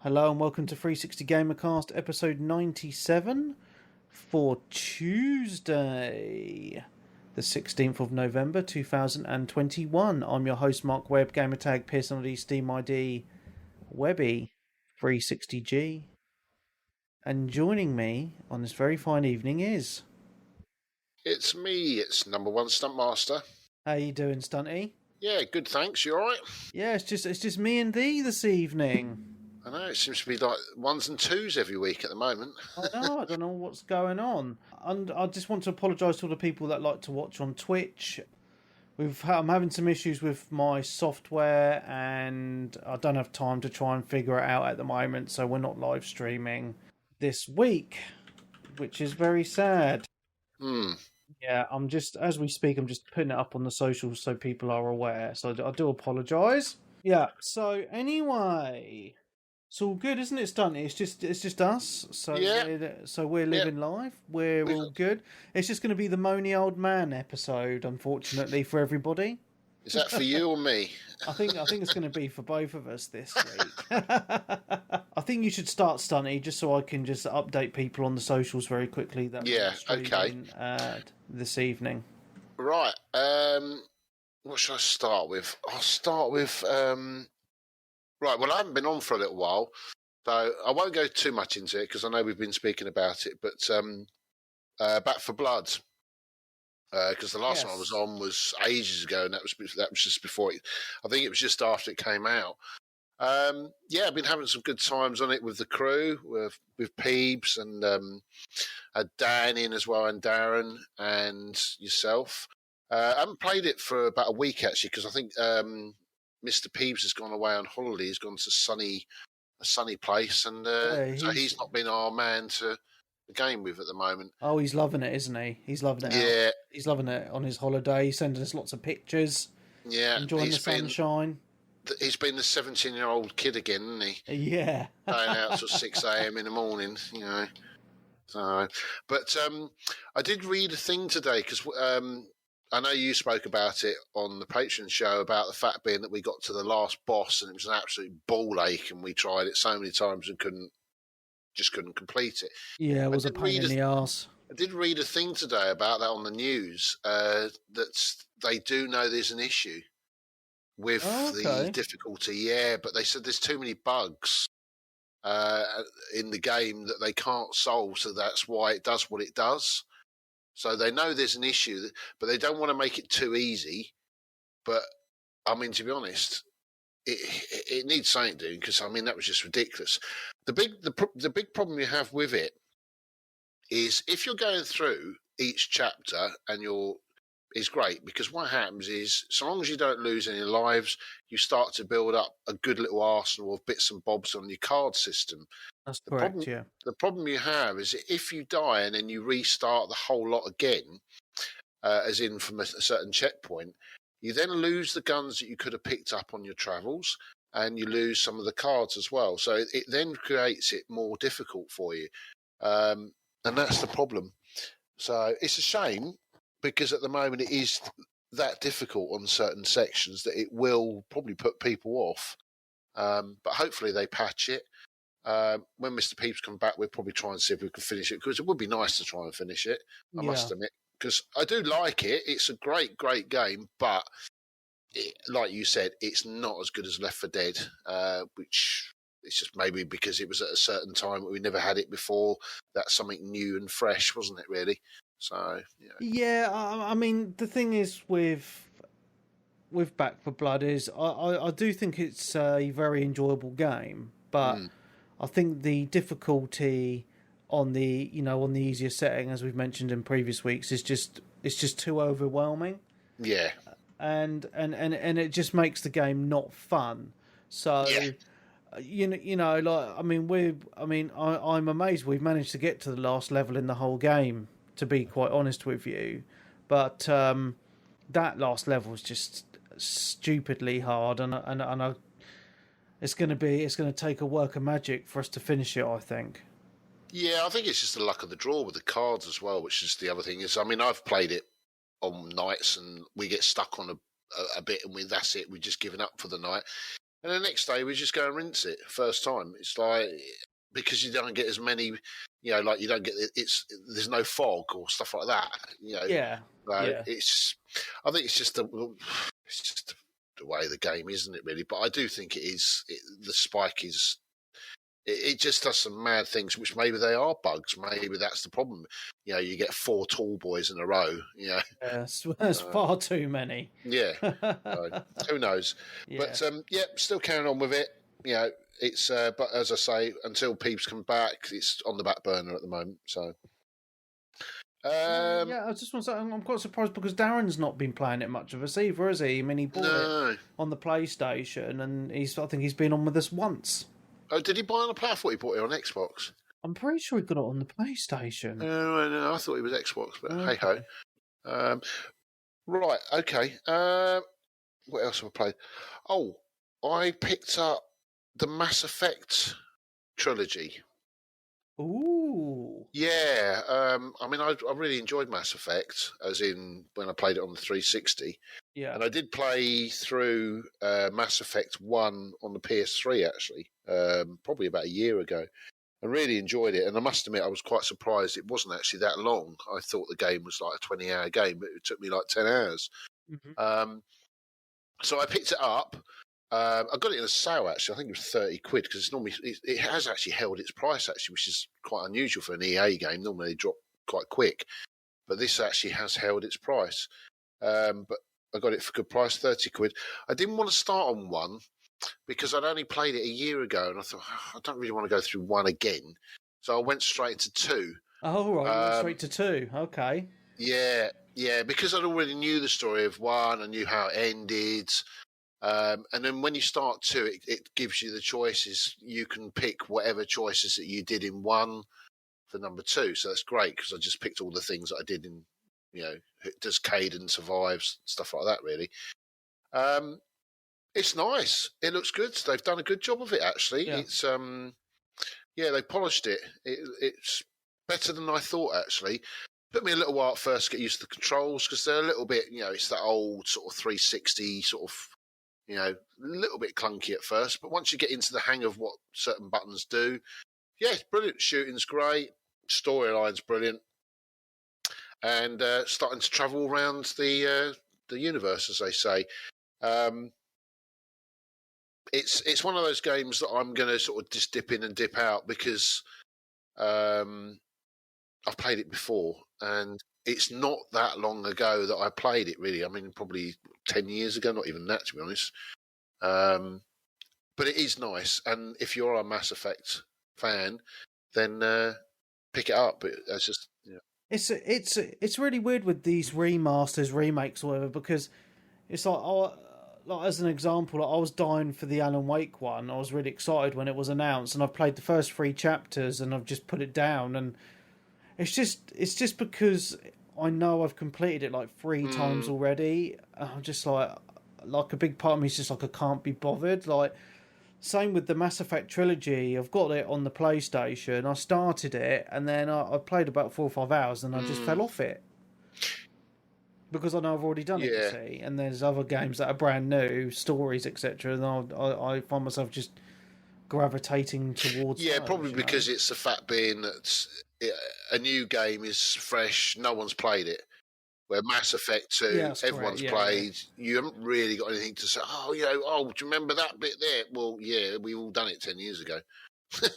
Hello and welcome to 360 Gamercast episode 97 for Tuesday, the 16th of November 2021. I'm your host Mark Webb, gamertag Pearson ID, Steam ID, Webby 360G. And joining me on this very fine evening is... It's me, it's number one Stuntmaster. How you doing, Stunty? Yeah, good, thanks. You alright? Yeah, it's just me and thee this evening. I know, it seems to be like ones and twos every week at the moment. I don't know what's going on. And I just want to apologise to all the people that like to watch on Twitch. I'm having some issues with my software and I don't have time to try and figure it out at the moment, so we're not live streaming this week, which is very sad. Yeah, as we speak, I'm just putting it up on the socials so people are aware, so I do apologise. Yeah, so anyway... It's all good, isn't it, Stunty? It's just us. So yeah. We're living life. We're all good. It's just going to be the Moany Old Man episode, unfortunately, for everybody. Is that for you or me? I think it's going to be for both of us this week. I think you should start, Stunty, just so I can just update people on the socials very quickly. Okay. This evening. Right. What should I start with? I'll start with... Right, well, I haven't been on for a little while, so I won't go too much into it because I know we've been speaking about it, but Back for Blood, because the last time I was on was ages ago, and that was just before it, I think it was just after it came out. I've been having some good times on it with the crew, with Peebs and Dan in as well, and Darren and yourself. I haven't played it for about a week, actually, because I think... Mr. Peeves has gone away on holiday. He's gone to a sunny place, and so he's not been our man to the game with at the moment. Oh, he's loving it, isn't he? He's loving it. Yeah, he's loving it on his holiday. He's sending us lots of pictures. Yeah, enjoying the sunshine. He's been the 17-year-old kid again, isn't he? Yeah, going out till 6 a.m. in the morning. You know. So, but I did read a thing today because. I know you spoke about it on the Patreon show about the fact being that we got to the last boss and it was an absolute ball ache and we tried it so many times and couldn't complete it. Yeah, it was a pain in the arse. I did read a thing today about that on the news, that they do know there's an issue with the difficulty. Yeah, but they said there's too many bugs in the game that they can't solve, so that's why it does what it does. So they know there's an issue, but they don't want to make it too easy. But, I mean, to be honest, it needs something doing because, I mean, that was just ridiculous. The big problem you have with it is if you're going through each chapter and is great because what happens is so long as you don't lose any lives, you start to build up a good little arsenal of bits and bobs on your card system. That's correct, yeah. The problem you have is if you die and then you restart the whole lot again, as in from a certain checkpoint, you then lose the guns that you could have picked up on your travels and you lose some of the cards as well. So it then creates it more difficult for you. And that's the problem. So it's a shame because at the moment it is that difficult on certain sections that it will probably put people off. But hopefully they patch it. When Mr. Peeps comes back, we'll probably try and see if we can finish it because it would be nice to try and finish it. I must admit, because I do like it. It's a great, great game, but like you said, it's not as good as Left 4 Dead, which it's just maybe because it was at a certain time we never had it before. That's something new and fresh, wasn't it? Really. So yeah. I mean, the thing is with Back for Blood is I do think it's a very enjoyable game, but. I think the difficulty on the easier setting, as we've mentioned in previous weeks, is just too overwhelming. Yeah, and it just makes the game not fun. So, I'm amazed we've managed to get to the last level in the whole game. To be quite honest with you, but that last level was just stupidly hard, and I. It's going to take a work of magic for us to finish it, I think. Yeah, I think it's just the luck of the draw with the cards as well, which is the other thing. I mean, I've played it on nights and we get stuck on a bit and that's it. We've just given up for the night. And the next day we just go and rinse it first time. It's like, because you don't get as many, like you don't get there's no fog or stuff like that. Yeah. I think it's just the way the game, isn't it? Really, but I do think it is. The spike is. It just does some mad things, which maybe they are bugs. Maybe that's the problem. You get 4 tall boys in a row. There's far too many. Yeah, who knows? Yeah. But still carrying on with it. It's but as I say, until Peeps come back, it's on the back burner at the moment. So. I just want to say I'm quite surprised because Darren's not been playing it much of us either, has he? I mean, he bought it on the PlayStation, and I think he's been on with us once. Oh, did he buy on a platform? He bought it on Xbox. I'm pretty sure he got it on the PlayStation. No, I thought it was Xbox, but hey ho. Right, okay. What else have I played? Oh, I picked up the Mass Effect trilogy. Ooh. Yeah, I mean, I really enjoyed Mass Effect, as in when I played it on the 360. Yeah. And I did play through Mass Effect 1 on the PS3, actually, probably about a year ago. I really enjoyed it. And I must admit, I was quite surprised it wasn't actually that long. I thought the game was like a 20-hour game, but it took me like 10 hours. Mm-hmm. So I picked it up. I got it in a sale, actually. I think it was 30 quid, because it's normally it has actually held its price, actually, which is quite unusual for an EA game. Normally they drop quite quick, but this actually has held its price. But I got it for good price, 30 quid. I didn't want to start on 1 because I'd only played it a year ago, and I thought, I don't really want to go through 1 again. So I went straight into 2. Oh, right, you went straight to 2. Okay. Yeah, because I'd already knew the story of 1, I knew how it ended. And then when you start 2, it gives you the choices. You can pick whatever choices that you did in 1 for number 2. So that's great, because I just picked all the things that I did in, does Caden survives, stuff like that, really. It's nice. It looks good. They've done a good job of it, actually. Yeah. It's they polished it. It's better than I thought, actually. Took me a little while at first to get used to the controls, because they're a little bit, it's that old sort of 360 sort of, a little bit clunky at first. But once you get into the hang of what certain buttons do, it's brilliant. Shooting's great. Storyline's brilliant. And starting to travel around the universe, as they say. It's one of those games that I'm going to sort of just dip in and dip out, because I've played it before, and it's not that long ago that I played it, really. I mean, probably 10 years ago, not even that, to be honest. But it is nice, and if you're a Mass Effect fan, then pick it up. But it's just, It's really weird with these remasters, remakes, or whatever, because it's like, as an example, I was dying for the Alan Wake one. I was really excited when it was announced, and I've played the first 3 chapters, and I've just put it down. And it's just because I know I've completed it like 3 times already. I'm just like a big part of me is just like, I can't be bothered. Like, same with the Mass Effect trilogy. I've got it on the PlayStation. I started it, and then I played about 4 or 5 hours, and I just fell off it. Because I know I've already done it, you see. And there's other games that are brand new, stories, etc. And I find myself just gravitating towards those, probably because it's the fact being that a new game is fresh, no one's played it. Where Mass Effect 2, everyone's played. Yeah. You haven't really got anything to say, do you remember that bit there? Well, yeah, we've all done it 10 years ago. So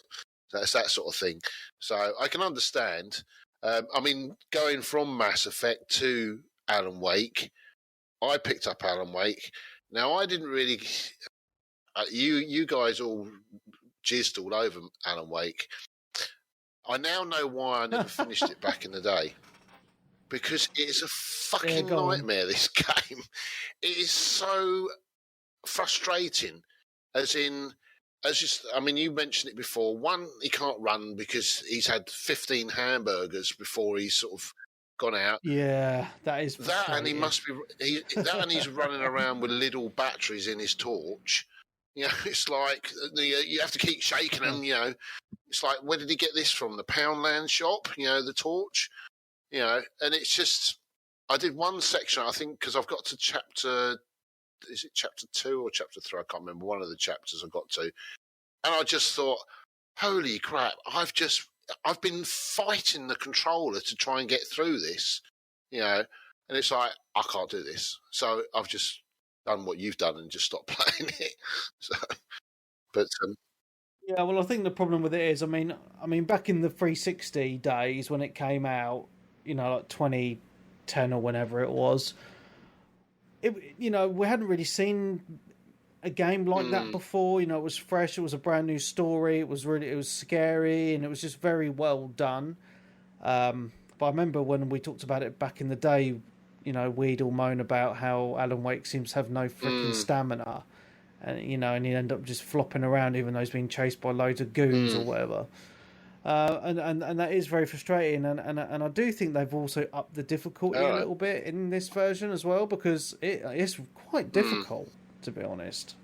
it's that sort of thing. So I can understand. I mean, going from Mass Effect to Alan Wake, I picked up Alan Wake. Now, I didn't really... you guys all jizzed all over Alan Wake. I now know why I never finished it back in the day. Because it's a fucking nightmare, this game. It is so frustrating. You mentioned it before. 1, he can't run because he's had 15 hamburgers before he's sort of gone out. Yeah, that is that, and and he's running around with little batteries in his torch. It's like you have to keep shaking them. It's like, where did he get this from? The Poundland shop? The torch. And it's just, I did one section, I think, because I've got to chapter is it chapter 2 or chapter 3? I can't remember. One of the chapters I got to, and I just thought, holy crap! I've been fighting the controller to try and get through this, and it's like I can't do this. So I've just done what you've done and just stopped playing it. So, but yeah, well, I think the problem with it is, I mean, back in the 360 days when it came out, like 2010 or whenever it was, we hadn't really seen a game like that before. It was fresh. It was a brand new story. It was scary, and it was just very well done. But I remember when we talked about it back in the day, we'd all moan about how Alan Wake seems to have no freaking stamina, and and he'd end up just flopping around even though he's being chased by loads of goons or whatever. And that is very frustrating, and I do think they've also upped the difficulty a little bit in this version as well, because it's quite difficult, to be honest.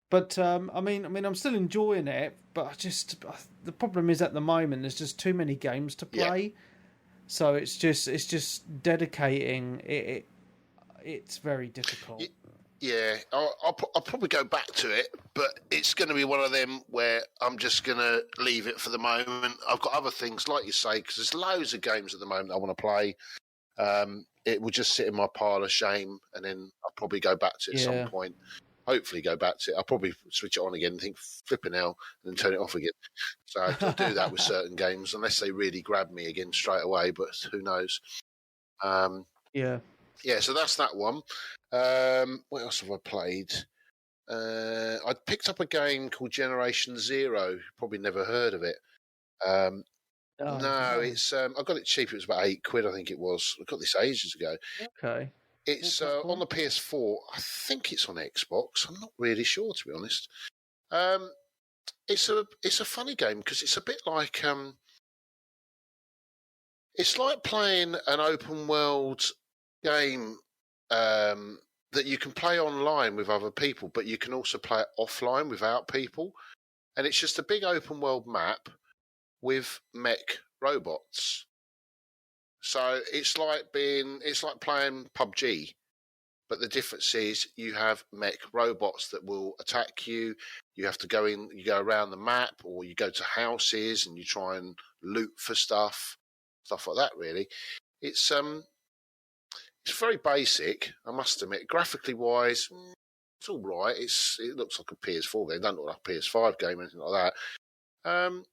But I mean, I'm still enjoying it, but the problem is at the moment there's just too many games to play, so it's just dedicating it. It's very difficult. Yeah, I'll probably go back to it, but it's going to be one of them where I'm just going to leave it for the moment. I've got other things, like you say, because there's loads of games at the moment I want to play. It will just sit in my pile of shame, and then I'll probably go back to it at some point. Hopefully go back to it. I'll probably switch it on again and think, flipping hell, and then turn it off again. So I'll do that with certain games, unless they really grab me again straight away, but who knows. Yeah, so that's that one. What else have I played? I picked up a game called Generation Zero. Probably never heard of it. No, it's I got it cheap. It was about £8, I think it was. I got this ages ago. Okay. It's on the PS4. I think it's on Xbox. I'm not really sure, to be honest. It's a funny game because it's a bit like it's like playing an open world game that you can play online with other people, but you can also play it offline without people. And it's just a big open world map with mech robots. So it's like playing PUBG, but the difference is you have mech robots that will attack you. You have to go around the map, or you go to houses and you try and loot for stuff like that. Really, it's very basic, I must admit. Graphically wise, it's all right. It looks like a PS4 game. It doesn't look like a PS5 game or anything like that.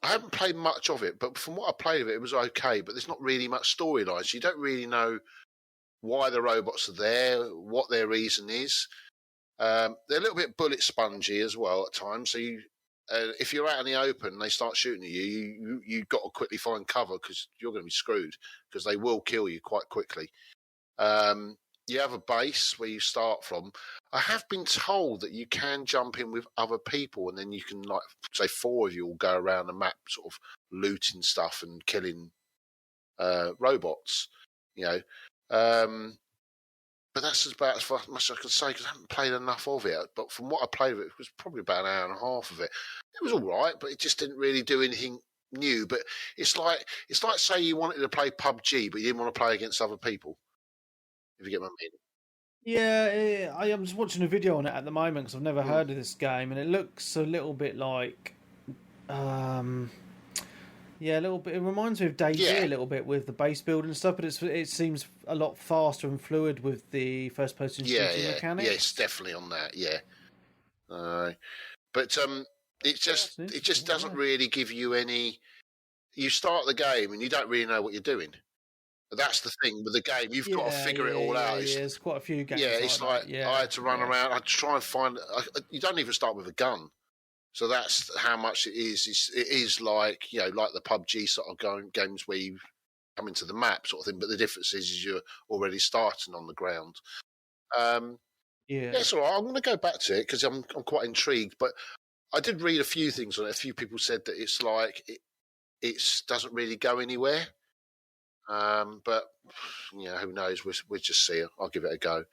I haven't played much of it, but from what I played of it, it was okay. But there's not really much storyline, so you don't really know why the robots are there, what their reason is. They're a little bit bullet spongy as well at times. So if you're out in the open and they start shooting at you, you've got to quickly find cover because you're going to be screwed, because they will kill you quite quickly. You have a base where you start from. I have been told that you can jump in with other people, and then you can, like, say 4 of you will go around the map sort of looting stuff and killing robots, but that's about as much as I can say, because I haven't played enough of it. But from what I played of it, it was probably about an hour and a half of it. It was all right, but it just didn't really do anything new. But it's like say you wanted to play PUBG, but you didn't want to play against other people. If you get my meaning. Yeah, I am just watching a video on it at the moment because I've never heard of this game, and it looks a little bit like, a little bit. It reminds me of DayZ a little bit with the base build and stuff, but it seems a lot faster and fluid with the first-person shooting mechanics. Yeah, it's definitely on that. Yeah, but it just doesn't really give you any. You start the game and you don't really know what you're doing. That's the thing with the game. You've got to figure it all out. Yeah, there's quite a few games. Yeah, it's like I had to run around. I had to try and find. You don't even start with a gun, so that's how much it is. It is like like the PUBG sort of games where you come into the map sort of thing. But the difference is you're already starting on the ground. It's all right. I'm going to go back to it because I'm quite intrigued. But I did read a few things on it. A few people said that it's like it doesn't really go anywhere. But who knows? We'll just see. I'll give it a go.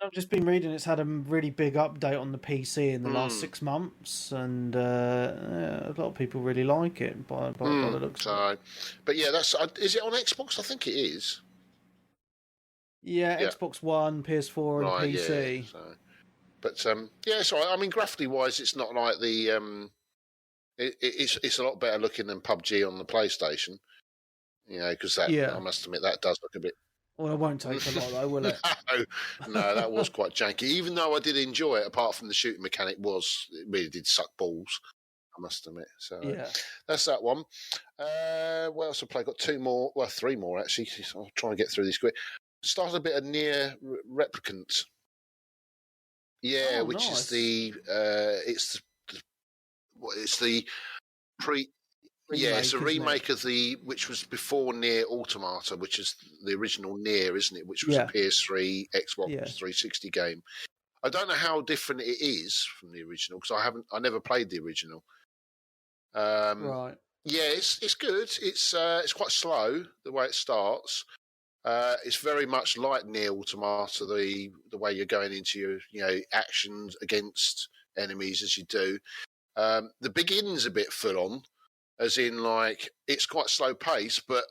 I've just been reading it's had a really big update on the PC in the last 6 months, and a lot of people really like it by the looks of it. But yeah, is it on Xbox? I think it is. Yeah, Yeah. Xbox One, PS4, and Right. PC. Yeah. So, but yeah. So I mean, graphically wise, it's not like the it's a lot better looking than PUBG on the PlayStation. You know, because that Yeah. I must admit that does look a bit. Well, it won't take a lot, though, will it? No, that was quite janky. Even though I did enjoy it, apart from the shooting mechanic, it really did suck balls. I must admit. So Yeah. that's that one. What else have I played? Got two more, well, three more actually. I'll try and get through these quick. Started a bit of Near Replicant. Yeah, which nice. is it's the pre. Yeah, it's a remake of which was before Near Automata, which is the original Near, isn't it? Which was a PS3, Xbox 360 game. I don't know how different it is from the original because I never played the original. Right. Yeah, it's good. It's quite slow the way it starts. It's very much like Near Automata, the way you're going into your actions against enemies as you do. The beginning's a bit full on, as in like it's quite slow pace, but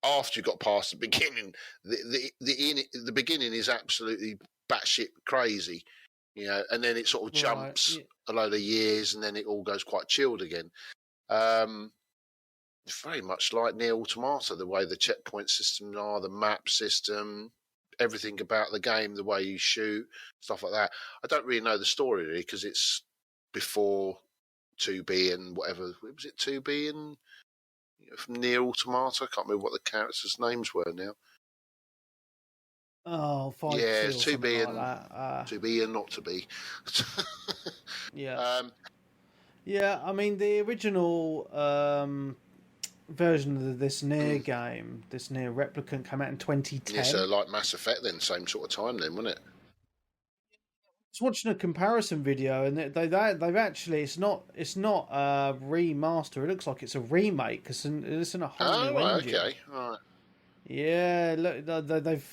after you got past the beginning, the beginning is absolutely batshit crazy, and then it sort of jumps a load of years, and then it all goes quite chilled again. It's very much like Near Automata, the way the checkpoint systems are, the map system, everything about the game, the way you shoot, stuff like that. I don't really know the story really because it's before 2B and whatever. Was it 2B and from Near Automata? I can't remember what the characters' names were now. Oh, 5 yeah, 2B and like that. 2B and not to be. Yeah. Yeah, I mean the original version of this Near game, this Near Replicant, came out in 2010. Yeah, so like Mass Effect then, same sort of time then, wasn't it? I was watching a comparison video, and they've actually it's not a remaster. It looks like it's a remake because it's in a whole new engine. Okay, all right. Yeah, look,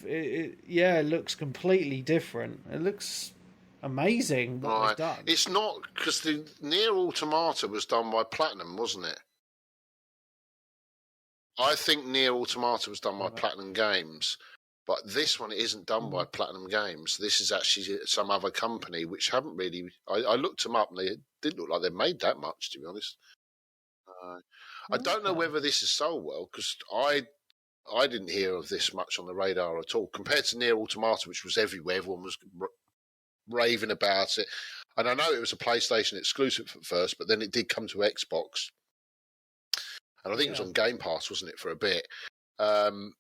it looks completely different. It looks amazing what they've done. It's not because the Near Automata was done by Platinum, wasn't it? I think Near Automata was done by Platinum Games, but this one isn't done by Platinum Games. This is actually some other company which haven't really. I looked them up and they didn't look like they made that much, to be honest. I don't know whether this is sold well because I didn't hear of this much on the radar at all compared to Near Automata, which was everywhere. Everyone was raving about it, and I know it was a PlayStation exclusive at first, but then it did come to Xbox. And I think it was on Game Pass, wasn't it, for a bit? And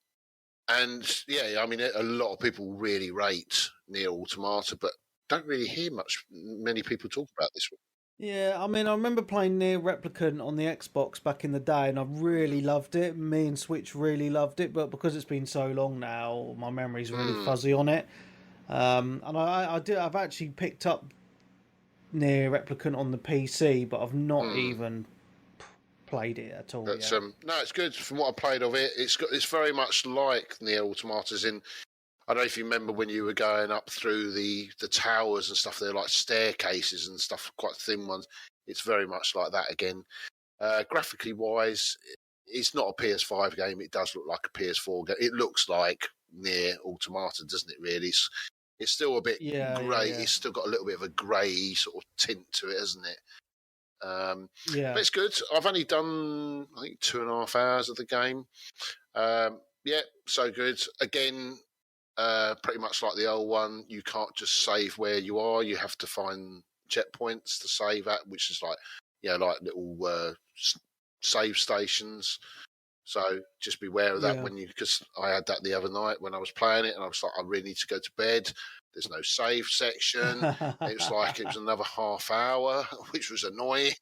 yeah, I mean, a lot of people really rate Near Automata, but don't really hear many people talk about this one. Yeah, I mean, I remember playing Near Replicant on the Xbox back in the day, and I really loved it. Me and Switch really loved it, but because it's been so long now, my memory's really fuzzy on it. And I've actually picked up Near Replicant on the PC, but I've not even played it at all. But, no, it's good. From what I played of it, it's very much like Near Automata's in. I don't know if you remember when you were going up through the towers and stuff. They're like staircases and stuff, quite thin ones. It's very much like that again. Graphically wise, it's not a PS5 game. It does look like a PS4 game. It looks like Near Automata, doesn't it? Really, it's still a bit grey. Yeah. It's still got a little bit of a grey sort of tint to it, hasn't it? But it's good. I've only done, I think, 2.5 hours of the game. Yeah, so good. Again, pretty much like the old one, you can't just save where you are. You have to find checkpoints to save at, which is like little save stations. So just beware of that because I had that the other night when I was playing it, and I was like, I really need to go to bed. There's no save section. It was another half hour, which was annoying.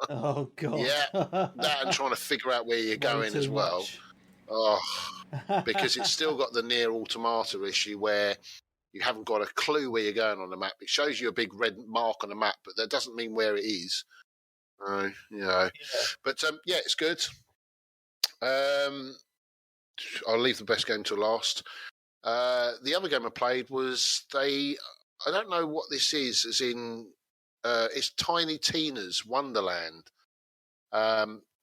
Oh God! Yeah, that and trying to figure out where you're going as well. Much. Oh, because it's still got the Near Automata issue where you haven't got a clue where you're going on the map. It shows you a big red mark on the map, but that doesn't mean where it is. But yeah, it's good. I'll leave the best game to last. The other game I played was I don't know what this is, as in it's Tiny Tina's Wonderland,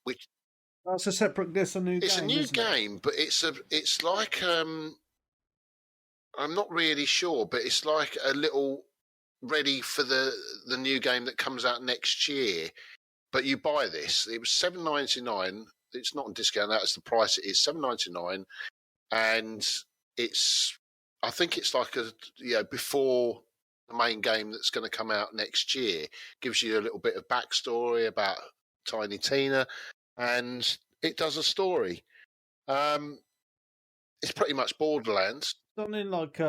which that's a separate. It's a new game. It's a new game, but it's like I'm not really sure, but it's like a little ready for the new game that comes out next year. But you buy this. It was $7.99. It's not on discount. That's the price it is, $7.99, and I think it's like before the main game that's going to come out next year. Gives you a little bit of backstory about Tiny Tina, and it does a story. It's pretty much Borderlands. Done in like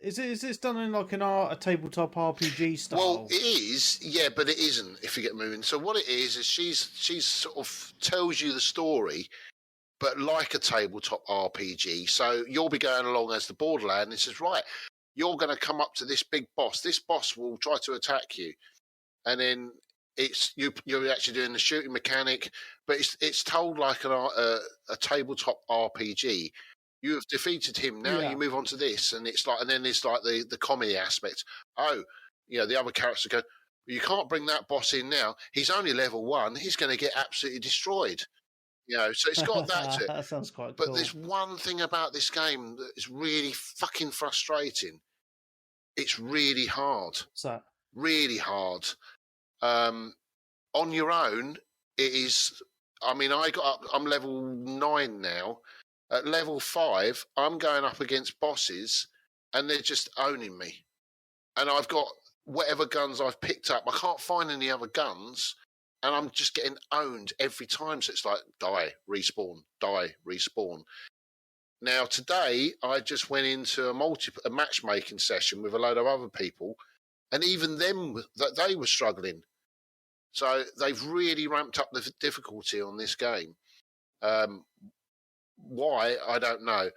is this done in like a tabletop RPG style? Well, it is, yeah, but it isn't. If you get moving, so what it is she's sort of tells you the story, but like a tabletop RPG. So you'll be going along as the Borderland, and it says, right, you're going to come up to this big boss. This boss will try to attack you, and then you're actually doing the shooting mechanic, but it's told like a tabletop RPG. You have defeated him. Now you move on to this, and it's like, and then there's like the comedy aspect. Oh, the other characters go, you can't bring that boss in now. He's only level 1. He's going to get absolutely destroyed. So it's got that to it. That sounds quite cool. But there's one thing about this game that is really fucking frustrating. It's really hard. What's that? Really hard. On your own, it is. I mean, I'm level 9 now. At level 5, I'm going up against bosses, and they're just owning me. And I've got whatever guns I've picked up. I can't find any other guns, and I'm just getting owned every time. So it's like, die, respawn, die, respawn. Now, today, I just went into a matchmaking session with a load of other people, and even them, they were struggling. So they've really ramped up the difficulty on this game. Why, I don't know.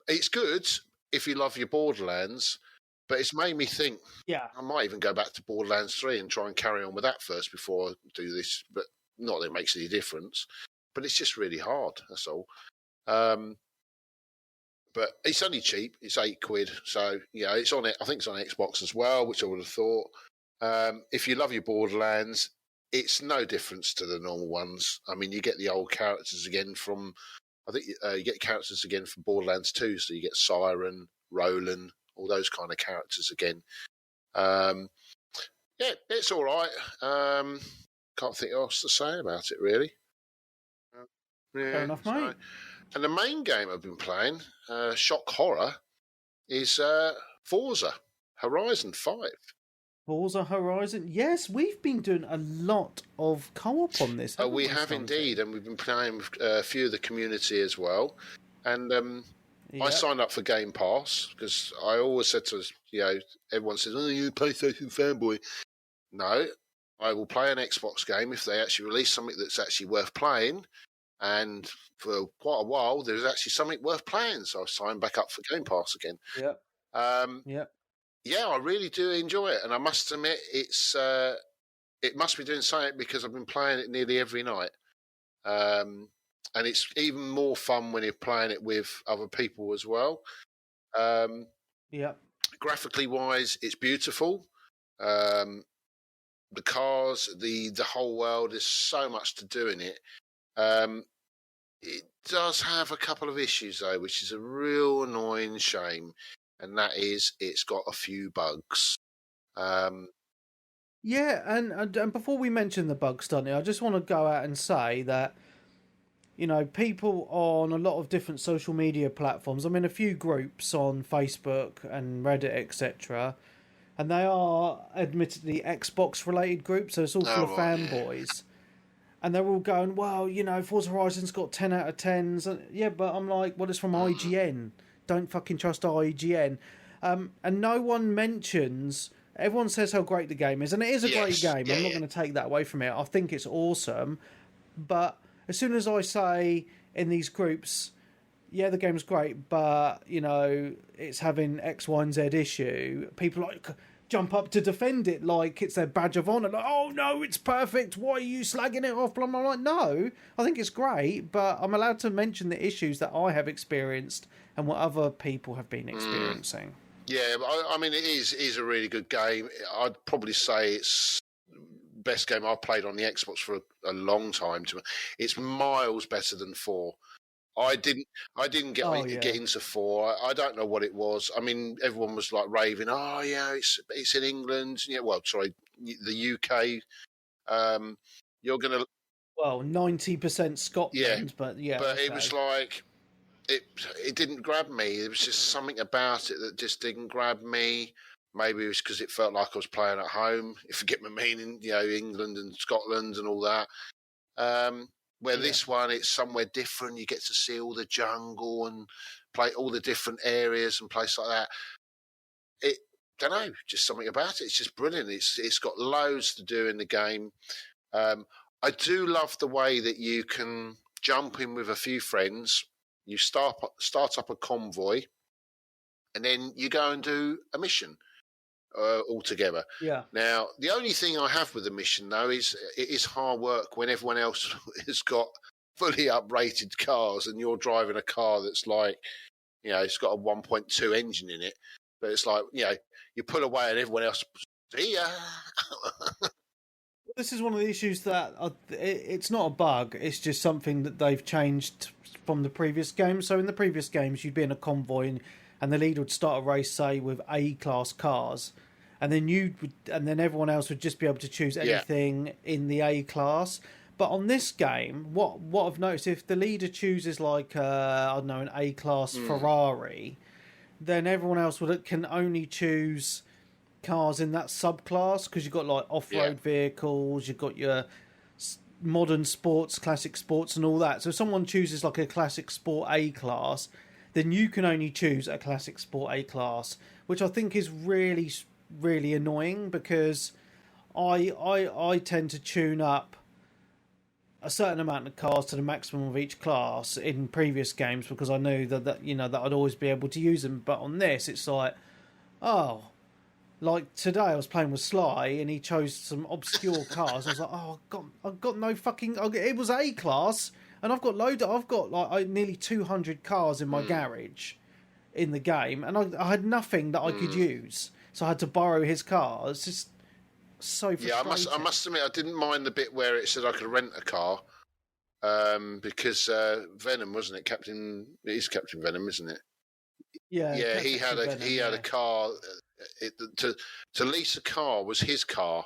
It's good if you love your Borderlands, but it's made me think, I might even go back to Borderlands 3 and try and carry on with that first before I do this. But not that it makes any difference. But it's just really hard, that's all. But it's only cheap. It's £8. So, it's on it. I think it's on Xbox as well, which I would have thought. If you love your Borderlands, it's no difference to the normal ones. I mean, you get the old characters again from... I think you get characters again from Borderlands 2, so you get Siren, Roland, all those kind of characters again. It's all right. Can't think else to say about it, really. Fair enough, mate. And the main game I've been playing, shock horror, is Forza Horizon 5. Forza Horizon. Yes, we've been doing a lot of co-op on this. We have indeed, and we've been playing with a few of the community as well. And I signed up for Game Pass because I always said to us, everyone says, "Oh, you're a PlayStation fanboy." No, I will play an Xbox game if they actually release something that's actually worth playing. And for quite a while, there's actually something worth playing, so I signed back up for Game Pass again. Yeah, I really do enjoy it, and I must admit, it must be doing something because I've been playing it nearly every night, and it's even more fun when you're playing it with other people as well. Graphically wise, it's beautiful. The cars, the whole world, there's so much to do in it. It does have a couple of issues though, which is a real annoying shame. And that is, it's got a few bugs. And before we mention the bugs, Stunty, I just want to go out and say that, people on a lot of different social media platforms, I'm in a few groups on Facebook and Reddit, etc., and they are admittedly Xbox-related groups, so it's all full of fanboys. Yeah. And they're all going, well, Forza Horizon's got 10 out of 10s. And, but I'm like, well, it's from IGN. Don't fucking trust IGN. And no one mentions... Everyone says how great the game is, and it is a great game. I'm not going to take that away from it. I think it's awesome. But as soon as I say in these groups, the game's great, but, it's having X, Y, and Z issue, people jump up to defend it like it's their badge of honour. Like, oh, no, it's perfect. Why are you slagging it off? I'm like, no, I think it's great, but I'm allowed to mention the issues that I have experienced and what other people have been experiencing. Yeah, I mean, it is a really good game. I'd probably say it's the best game I've played on the Xbox for a long time. It's miles better than 4. I didn't. I didn't get into 4. I don't know what it was. I mean, everyone was like raving. Oh yeah, it's in England. Yeah, well, sorry, the UK. You're gonna. Well, 90% Scotland, Yeah, but yeah. but Okay. it was like it didn't grab me. There was just something about it that just didn't grab me. Maybe it was because it felt like I was playing at home. If you get my meaning, England and Scotland and all that. Where this one, it's somewhere different. You get to see all the jungle and play all the different areas and places like that. It, don't know, just something about it. It's just brilliant. It's got loads to do in the game. I do love the way that you can jump in with a few friends. You start up a convoy, and then you go and do a mission all together. Yeah. Now, the only thing I have with the mission, though, is it is hard work when everyone else has got fully uprated cars and you're driving a car that's like, it's got a 1.2 engine in it. But it's like, you pull away and everyone else, see ya. This is one of the issues that it's not a bug. It's just something that they've changed from the previous games. So in the previous games, you'd be in a convoy and the leader would start a race, say, with A-class cars. And then everyone else would just be able to choose anything in the A class. But on this game, what I've noticed, if the leader chooses like an A class Ferrari, then everyone else can only choose cars in that subclass, because you've got like off-road vehicles, you've got your modern sports, classic sports, and all that. So if someone chooses like a classic sport A class, then you can only choose a classic sport A class, which I think is really, really annoying, because I tend to tune up a certain amount of cars to the maximum of each class in previous games, because I knew that I'd always be able to use them. But on this, it's like, like today I was playing with Sly and he chose some obscure cars. I was like, I've got no fucking. It was A class, and I've got like nearly 200 cars in my garage in the game, and I had nothing that I could use, so I had to borrow his car. It's just so frustrating. Yeah, I must admit, I didn't mind the bit where it said I could rent a car, because Venom, wasn't it? It is Captain Venom, isn't it? Yeah, he had a car. To lease a car was his car,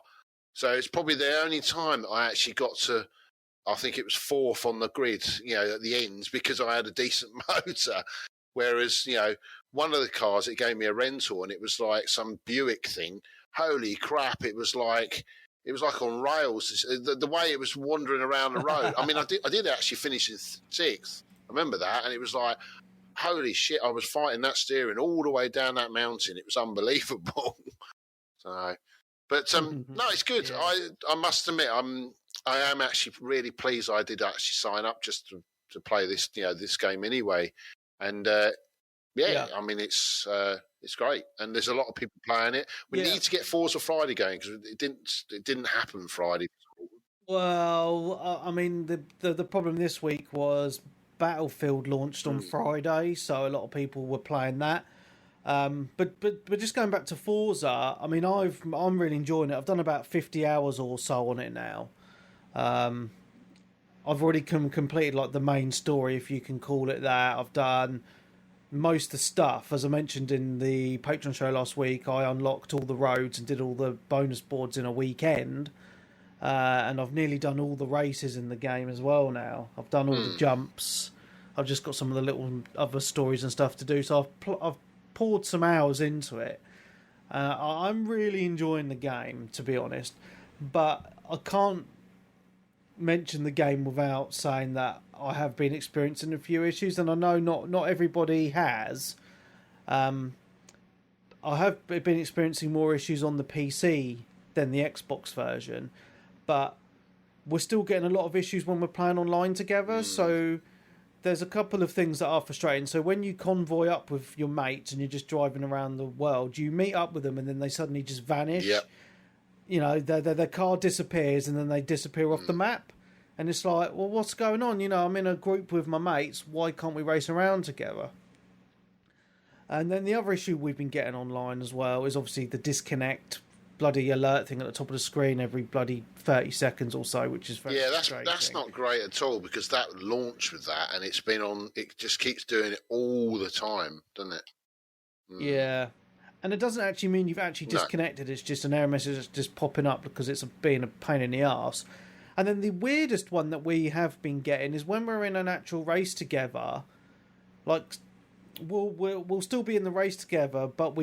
so it's probably the only time that I actually got to. I think it was 4th on the grid, at the ends, because I had a decent motor. Whereas, one of the cars, it gave me a rental, and it was like some Buick thing. Holy crap! It was like on rails. The way it was wandering around the road. I mean, I did actually finish in 6th. I remember that, and it was like, holy shit! I was fighting that steering all the way down that mountain. It was unbelievable. So, but no, it's good. Yeah. I must admit, I am actually really pleased. I did actually sign up just to play this this game anyway, and I mean it's great, and there's a lot of people playing it. We need to get Forza Friday going, because it didn't happen Friday. Well, I mean the problem this week was Battlefield launched on Friday, so a lot of people were playing that. But just going back to Forza, I mean I'm really enjoying it. I've done about 50 hours or so on it now. I've already completed like the main story, if you can call it that. I've done most of the stuff. As I mentioned in the Patreon show last week, I unlocked all the roads and did all the bonus boards in a weekend. And I've nearly done all the races in the game as well now. I've done all the jumps. I've just got some of the little other stories and stuff to do. So I've poured some hours into it. I'm really enjoying the game, to be honest. But I can't mention the game without saying that I have been experiencing a few issues, and I know not everybody has. I have been experiencing more issues on the PC than the Xbox version, but we're still getting a lot of issues when we're playing online together. So there's a couple of things that are frustrating. So when you convoy up with your mates and you're just driving around the world, you meet up with them and then they suddenly just vanish. Yep. Their car disappears and then they disappear off the map. And it's like, well, what's going on? I'm in a group with my mates. Why can't we race around together? And then the other issue we've been getting online as well is obviously the disconnect bloody alert thing at the top of the screen every bloody 30 seconds or so, which is very that's not great at all, because that launched with that, and it's been on. It just keeps doing it all the time, doesn't it? Yeah. And it doesn't actually mean you've actually disconnected. It's just an error message that's just popping up because it's being a pain in the arse. And then the weirdest one that we have been getting is when we're in an actual race together, like we'll still be in the race together, but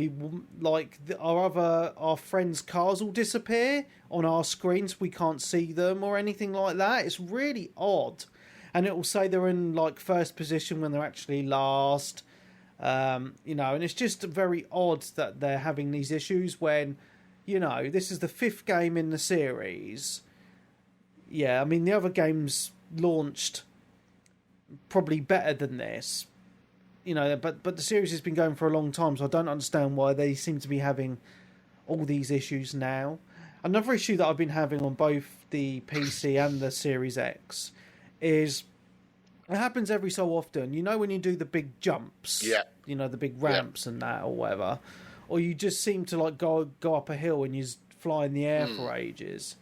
our friends' cars will disappear on our screens. We can't see them or anything like that. It's really odd. And it will say they're in like first position when they're actually last. And it's just very odd that they're having these issues when, this is the 5th game in the series. Yeah, I mean, the other games launched probably better than this, but the series has been going for a long time, so I don't understand why they seem to be having all these issues now. Another issue that I've been having on both the PC and the Series X is it happens every so often. When you do the big jumps, the big ramps and that or whatever, or you just seem to like go up a hill and you fly in the air for ages.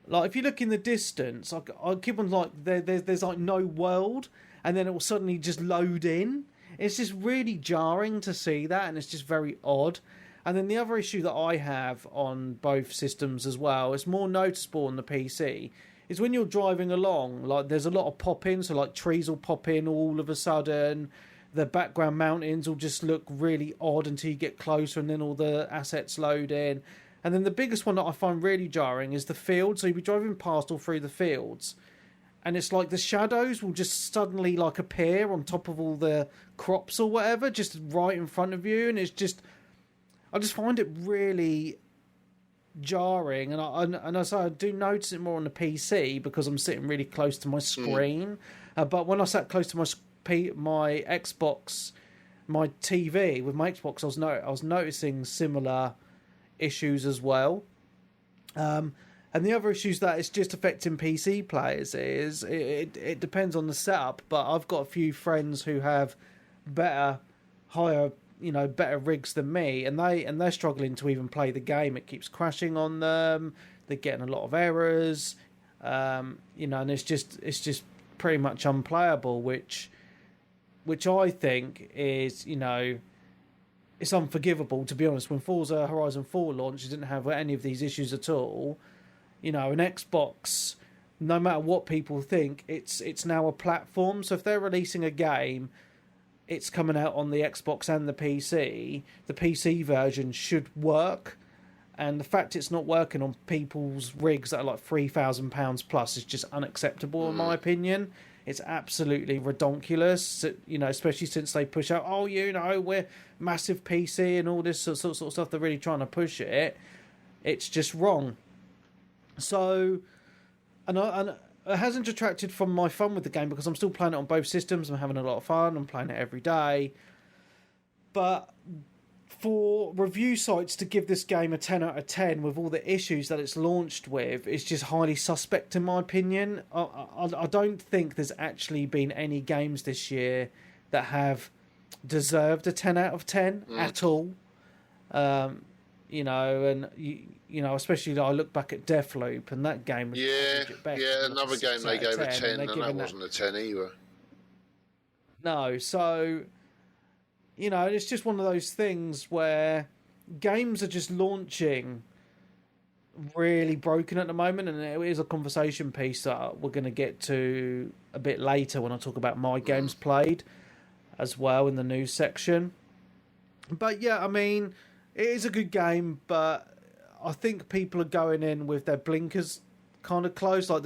Like if you look in the distance, I keep on like there's like no world, and then it will suddenly just load in. It's just really jarring to see that, and it's just very odd. And then the other issue that I have on both systems as well, it's more noticeable on the PC, is when you're driving along, like there's a lot of pop-in, so like trees will pop in all of a sudden, the background mountains will just look really odd until you get closer, and then all the assets load in. And then the biggest one that I find really jarring is the field. So you'll be driving past all through the fields, and it's like the shadows will just suddenly like appear on top of all the crops or whatever, just right in front of you, and it's just, I just find it really jarring. And I say I do notice it more on the PC because I'm sitting really close to my screen. But when I sat close to my Xbox, my TV with my Xbox, I was noticing similar issues as well. And the other issues that it's just affecting PC players is it depends on the setup, but I've got a few friends who have better rigs than me, and they're struggling to even play the game. It keeps crashing on them. They're getting a lot of errors, and it's just pretty much unplayable, which I think is, it's unforgivable, to be honest. When Forza Horizon 4 launched, it didn't have any of these issues at all. An Xbox, no matter what people think, it's now a platform. So if they're releasing a game, it's coming out on the Xbox and the PC. The PC version should work. And the fact it's not working on people's rigs that are like £3,000 plus is just unacceptable, in my opinion. It's absolutely redonkulous, especially since they push out, we're massive PC and all this sort of stuff. They're really trying to push it. It's just wrong. So, and it hasn't detracted from my fun with the game because I'm still playing it on both systems. I'm having a lot of fun. I'm playing it every day. But for review sites to give this game a 10 out of 10 with all the issues that it's launched with is just highly suspect, in my opinion. I don't think there's actually been any games this year that have deserved a 10 out of 10 at all. Especially I look back at Deathloop, and that game was another game they gave a 10, and that wasn't a 10 either. No, so it's just one of those things where games are just launching really broken at the moment, and it is a conversation piece that we're going to get to a bit later when I talk about my games played as well in the news section. But yeah, I mean, it is a good game, but I think people are going in with their blinkers kind of closed. Like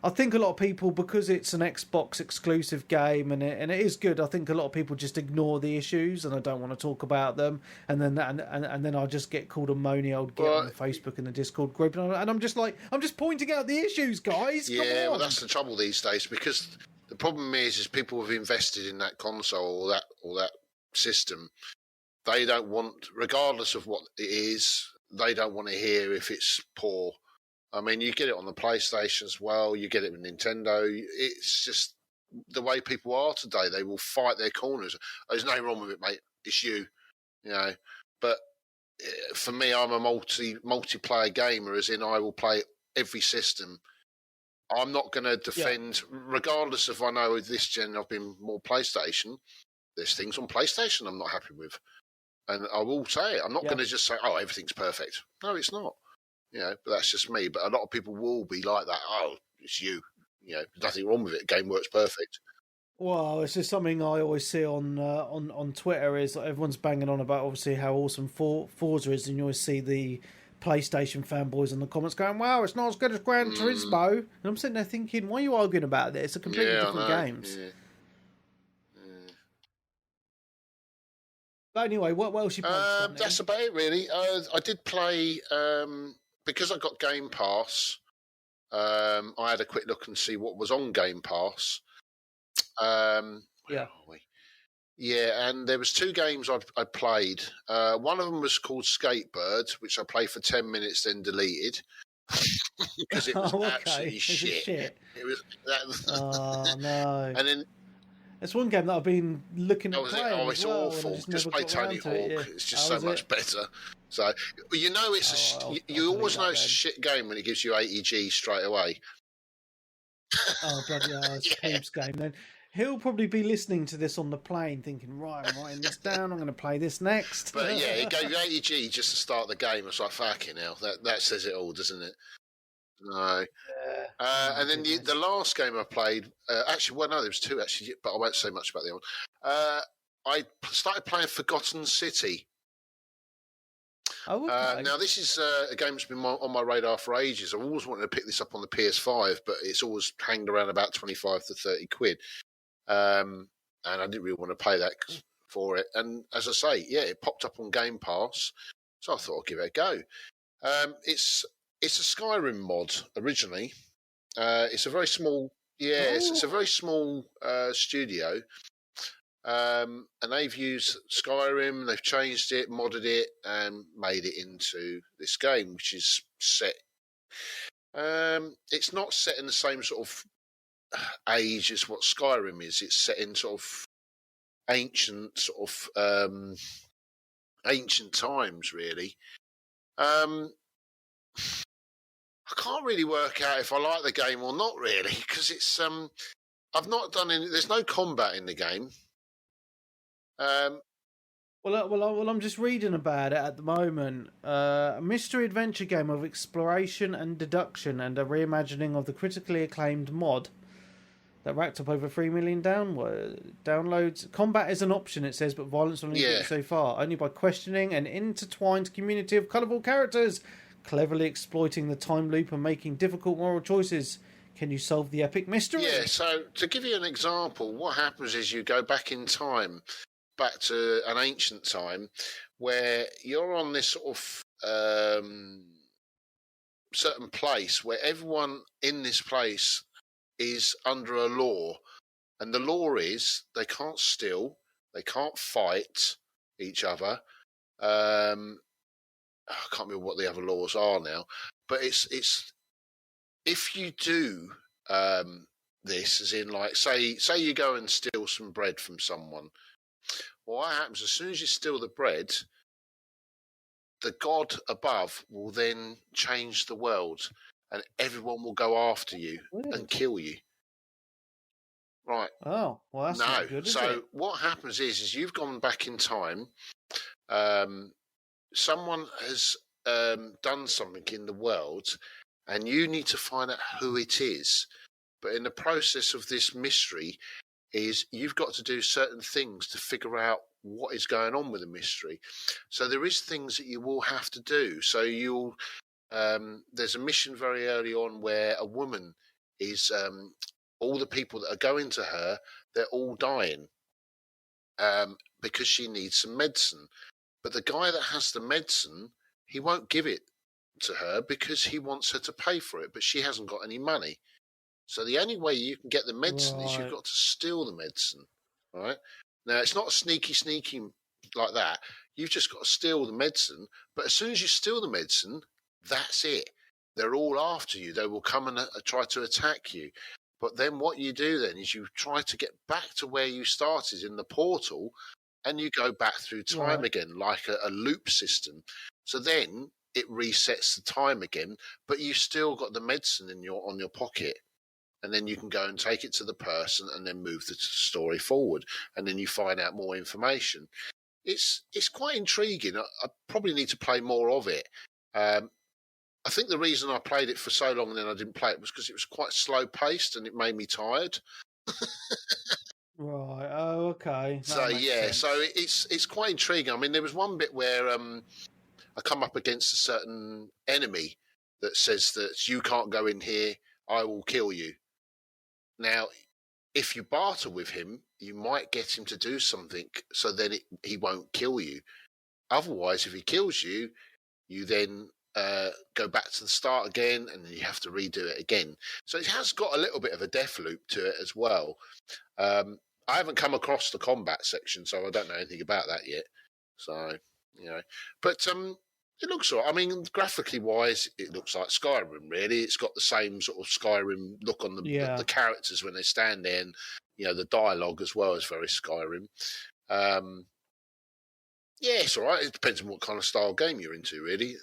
I think a lot of people, because it's an Xbox exclusive game and it is good, I think a lot of people just ignore the issues and I don't want to talk about them. And then I just get called a moany old git on Facebook and the Discord group, and I'm just like, I'm just pointing out the issues, guys. Come on. Well, that's the trouble these days, because the problem is people have invested in that console or that system. They don't want, regardless of what it is, they don't want to hear if it's poor. I mean, you get it on the PlayStation as well. You get it with Nintendo. It's just the way people are today. They will fight their corners. There's nothing wrong with it, mate. It's you, But for me, I'm a multiplayer gamer, as in I will play every system. I'm not going to defend, regardless if I know this gen I've been more PlayStation. There's things on PlayStation I'm not happy with, and I will say it. I'm not going to just say, "Oh, everything's perfect." No, it's not. But that's just me. But a lot of people will be like that. Oh, it's you. There's nothing wrong with it. The game works perfect. Well, it's just something I always see on Twitter is like everyone's banging on about obviously how awesome Forza is, and you always see the PlayStation fanboys in the comments going, "Wow, it's not as good as Gran Turismo," and I'm sitting there thinking, "Why are you arguing about this? It's a completely different games." Yeah. But anyway, what else you played? That's about it, really. I did play because I got Game Pass. I had a quick look and see what was on Game Pass. Yeah, and there was 2 games I played. One of them was called Skatebird, which I played for 10 minutes, then deleted because it was absolutely shit. It was oh no! And then it's one game that I've been looking at playing. It's awful. Just play Tony Hawk. It's just so much better. So it's you always know it's a shit game when it gives you 80G straight away. Oh bloody hell! It's a Peeps game then. He'll probably be listening to this on the plane thinking, right, I'm writing this down, I'm going to play this next. But yeah, it gave you 80G just to start the game. It's like, fucking hell, that says it all, doesn't it? No. And then the last game I played, actually, well, no, there was 2 actually, but I won't say much about the other one. I started playing Forgotten City. Oh, okay. Now, this is a game that's been on my radar for ages. I've always wanted to pick this up on the PS5, but it's always hanged around about 25 to 30 quid. And I didn't really want to pay that for it. And as I say, it popped up on Game Pass, so I thought I'd give it a go. It's a Skyrim mod originally. It's a very small, it's a very small studio, and they've used Skyrim. They've changed it, modded it, and made it into this game, which is set. It's not set in the same sort of age as what Skyrim is. It's set in sort of ancient times, really. I can't really work out if I like the game or not, really, because it's I've not done any. There's no combat in the game. Well, I'm just reading about it at the moment. A mystery adventure game of exploration and deduction, and a reimagining of the critically acclaimed mod that racked up over 3 million downloads. Combat is an option, it says, but violence only so far. Only by questioning an intertwined community of colourful characters, cleverly exploiting the time loop and making difficult moral choices. Can you solve the epic mystery? Yeah, so to give you an example, what happens is you go back in time, back to an ancient time, where you're on this sort of certain place where everyone in this place is under a law, and the law is they can't steal, they can't fight each other. I can't remember what the other laws are now, but it's if you do this, as in like say you go and steal some bread from someone, well, what happens as soon as you steal the bread, the god above will then change the world, and everyone will go after you and kill you. Right. Oh, well, that's not good, is it? So what happens is you've gone back in time. Someone has done something in the world, and you need to find out who it is. But in the process of this mystery, is you've got to do certain things to figure out what is going on with the mystery. So there is things that you will have to do. So you'll there's a mission very early on where a woman is all the people that are going to her, they're all dying because she needs some medicine. But the guy that has the medicine, he won't give it to her because he wants her to pay for it, but she hasn't got any money. So the only way you can get the medicine is you've got to steal the medicine, right? Now, it's not sneaky like that. You've just got to steal the medicine. But as soon as you steal the medicine, that's it. They're all after you. They will come and try to attack you. But then what you do then is you try to get back to where you started in the portal and you go back through time again, like a loop system. So then it resets the time again, but you've still got the medicine on your pocket. And then you can go and take it to the person and then move the story forward. And then you find out more information. It's quite intriguing. I probably need to play more of it. I think the reason I played it for so long and then I didn't play it was because it was quite slow paced and it made me tired. Right. Oh, okay. So it's quite intriguing. I mean, there was one bit where I come up against a certain enemy that says that you can't go in here, I will kill you. Now, if you barter with him, you might get him to do something so then he won't kill you. Otherwise, if he kills you, you then go back to the start again and then you have to redo it again. So it has got a little bit of a death loop to it as well. I haven't come across the combat section, so I don't know anything about that yet. So, but it looks all right. I mean, graphically wise, it looks like Skyrim, really. It's got the same sort of Skyrim look on the characters when they stand there, and, the dialogue as well is very Skyrim. It's all right. It depends on what kind of style game you're into, really.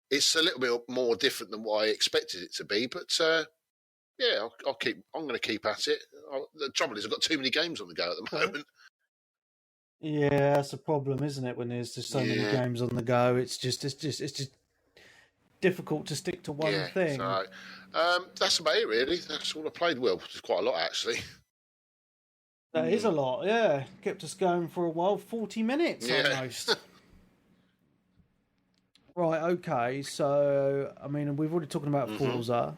It's a little bit more different than what I expected it to be, but I'm going to keep at it. The trouble is, I've got too many games on the go at the moment. Yeah, that's a problem, isn't it? When there's just so many games on the go, it's just difficult to stick to one thing. So, that's about it, really. That's all I played. Well, it's quite a lot, actually. That is a lot. Yeah, kept us going for a while. 40 minutes almost. Right. Okay. So, I mean, we've already talked about Forza.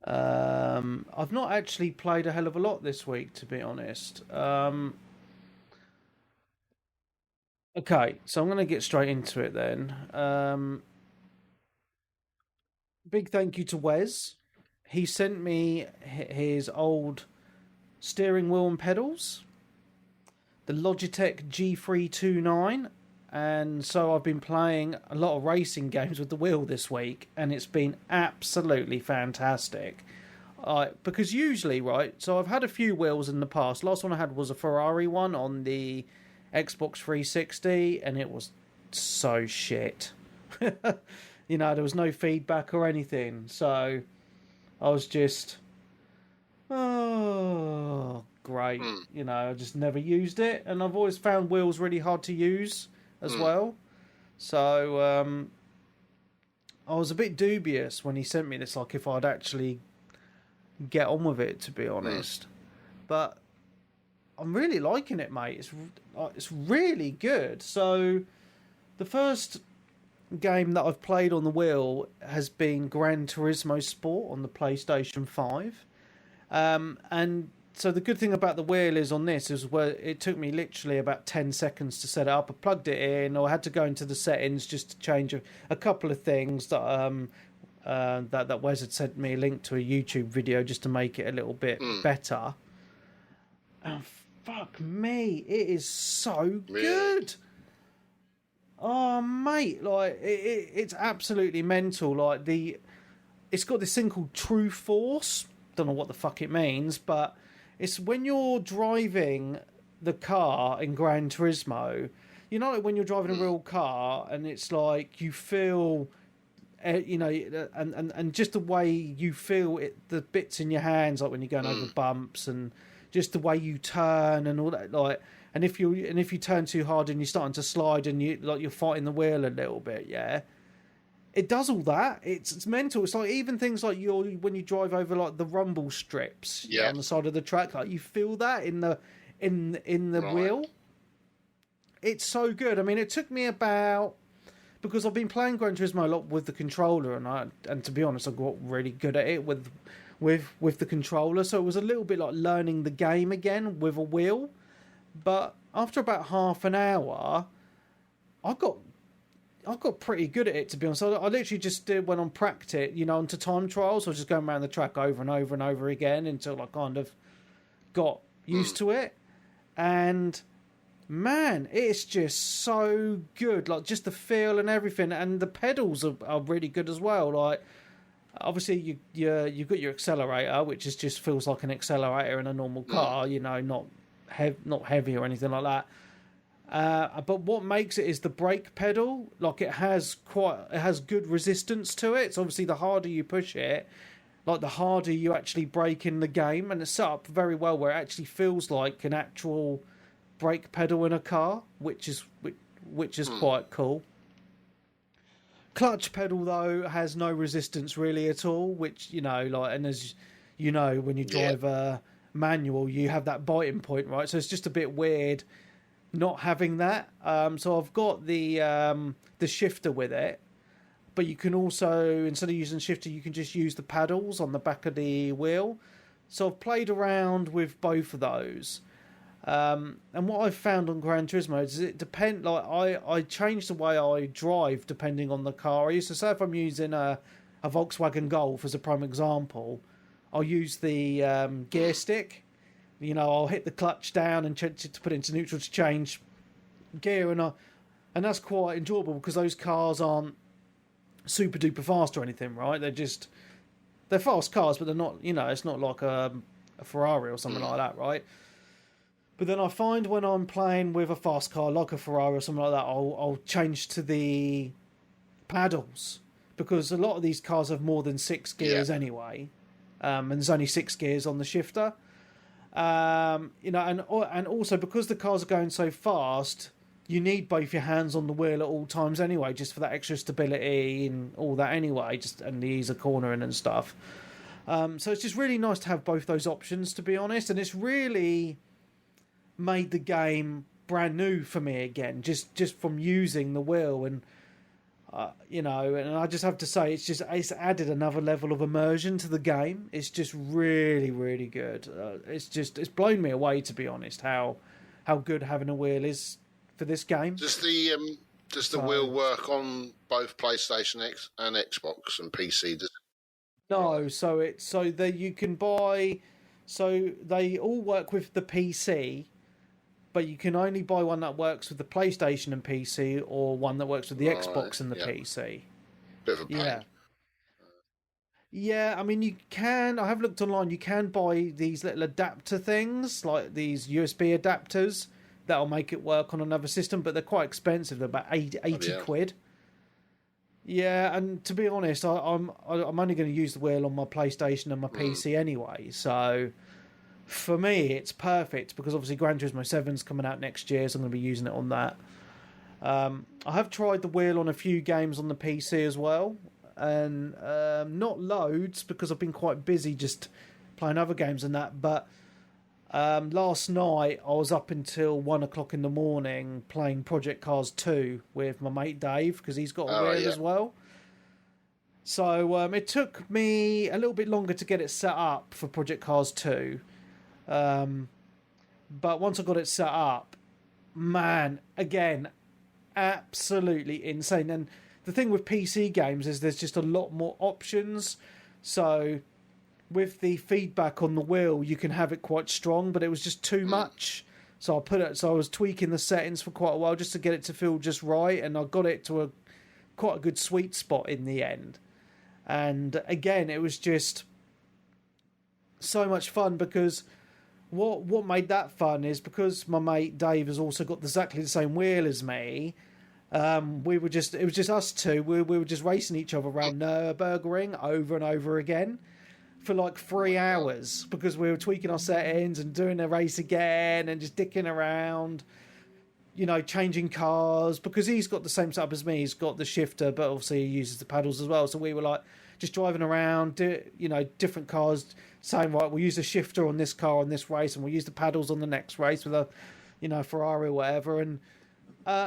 I've not actually played a hell of a lot this week, to be honest. Okay, so I'm going to get straight into it then. Big thank you to Wes. He sent me his old steering wheel and pedals, the Logitech G329, and so I've been playing a lot of racing games with the wheel this week, and it's been absolutely fantastic. Because usually, so I've had a few wheels in the past. Last one I had was a Ferrari one on the Xbox 360, and it was so shit. There was no feedback or anything, so I was just, great. I just never used it, and I've always found wheels really hard to use as well. So I was a bit dubious when he sent me this, like if I'd actually get on with it, to be honest. But I'm really liking it, mate. It's really good. So the first game that I've played on the wheel has been Gran Turismo Sport on the PlayStation 5. And so the good thing about the wheel is on this is where it took me literally about 10 seconds to set it up. I plugged it in, or I had to go into the settings just to change a couple of things that that Wes had sent me a link to a YouTube video just to make it a little bit better. And fuck me, it is so good. Oh, mate, like it's absolutely mental. Like it's got this thing called True Force. Don't know what the fuck it means, but it's when you're driving the car in Gran Turismo. Like when you're driving a real car, and it's like you feel, and just the way you feel it, the bits in your hands, like when you're going over bumps, and just the way you turn and all that, like. And if you turn too hard and you're starting to slide and you're fighting the wheel a little bit, it does all that. It's mental. It's like even things like when you drive over like the rumble strips on the side of the track, like you feel that in the wheel. It's so good. I mean, it took me because I've been playing Gran Turismo a lot with the controller, and to be honest, I got really good at it with the controller. So it was a little bit like learning the game again with a wheel. But after about half an hour, I got pretty good at it, to be honest. I literally just went on practice, onto time trials. So I was just going around the track over and over and over again until I kind of got used to it. And man, it's just so good. Like just the feel and everything, and the pedals are really good as well. Like obviously you've got your accelerator, which just feels like an accelerator in a normal car. Not not heavy or anything like that. But what makes it is the brake pedal. Like it has good resistance to it. So obviously, the harder you push it, like the harder you actually brake in the game, and it's set up very well where it actually feels like an actual brake pedal in a car, which is quite cool. Clutch pedal though has no resistance really at all, which and as you know, when you drive a manual, you have that biting point, right? So it's just a bit weird not having that. So I've got the shifter with it, but you can also, instead of using shifter, you can just use the paddles on the back of the wheel. So I've played around with both of those. And what I've found on Gran Turismo is it depends. Like I change the way I drive depending on the car. I used to say if I'm using a Volkswagen Golf as a prime example, I'll use the gear stick. I'll hit the clutch down and to put it into neutral to change gear, and that's quite enjoyable because those cars aren't super duper fast or anything, right? They're fast cars, but they're not. It's not like a Ferrari or something like that, right? But then I find when I'm playing with a fast car like a Ferrari or something like that, I'll change to the paddles because a lot of these cars have more than 6 gears anyway, and there's only 6 gears on the shifter. And also because the cars are going so fast, you need both your hands on the wheel at all times anyway, just for that extra stability and all that anyway, and the ease of cornering and stuff. So it's just really nice to have both those options, to be honest, and it's really made the game brand new for me again, just from using the wheel, and and I just have to say it's added another level of immersion to the game. It's just really, really good. It's blown me away, to be honest, how good having a wheel is for this game. Does the wheel work on both PlayStation X and Xbox and PC? No, so you can buy. So they all work with the PC, but you can only buy one that works with the PlayStation and PC, or one that works with the Xbox and the PC. Bit of a pain. Yeah, I mean, you can. I have looked online. You can buy these little adapter things, like these USB adapters, that'll make it work on another system, but they're quite expensive. They're about 80 quid. Yeah, and to be honest, I'm only going to use the wheel on my PlayStation and my PC anyway, so for me, it's perfect because obviously Gran Turismo 7's coming out next year, so I'm going to be using it on that. I have tried the wheel on a few games on the PC as well, and not loads because I've been quite busy just playing other games and that, but last night I was up until 1 o'clock in the morning playing Project Cars 2 with my mate Dave because he's got a wheel as well. So it took me a little bit longer to get it set up for Project Cars 2. But once I got it set up, man, again, absolutely insane. And the thing with PC games is there's just a lot more options. So with the feedback on the wheel, you can have it quite strong, but it was just too much. So I was tweaking the settings for quite a while just to get it to feel just right, and I got it to quite a good sweet spot in the end. And again, it was just so much fun because what made that fun is because my mate Dave has also got exactly the same wheel as me. It was just us two. We were just racing each other around Nürburgring over and over again for like 3 hours because we were tweaking our settings and doing the race again and just dicking around, changing cars because he's got the same setup as me. He's got the shifter, but obviously he uses the paddles as well. So we were like just driving around, different cars, saying, right, we'll use the shifter on this car on this race and we'll use the paddles on the next race with a, Ferrari or whatever. And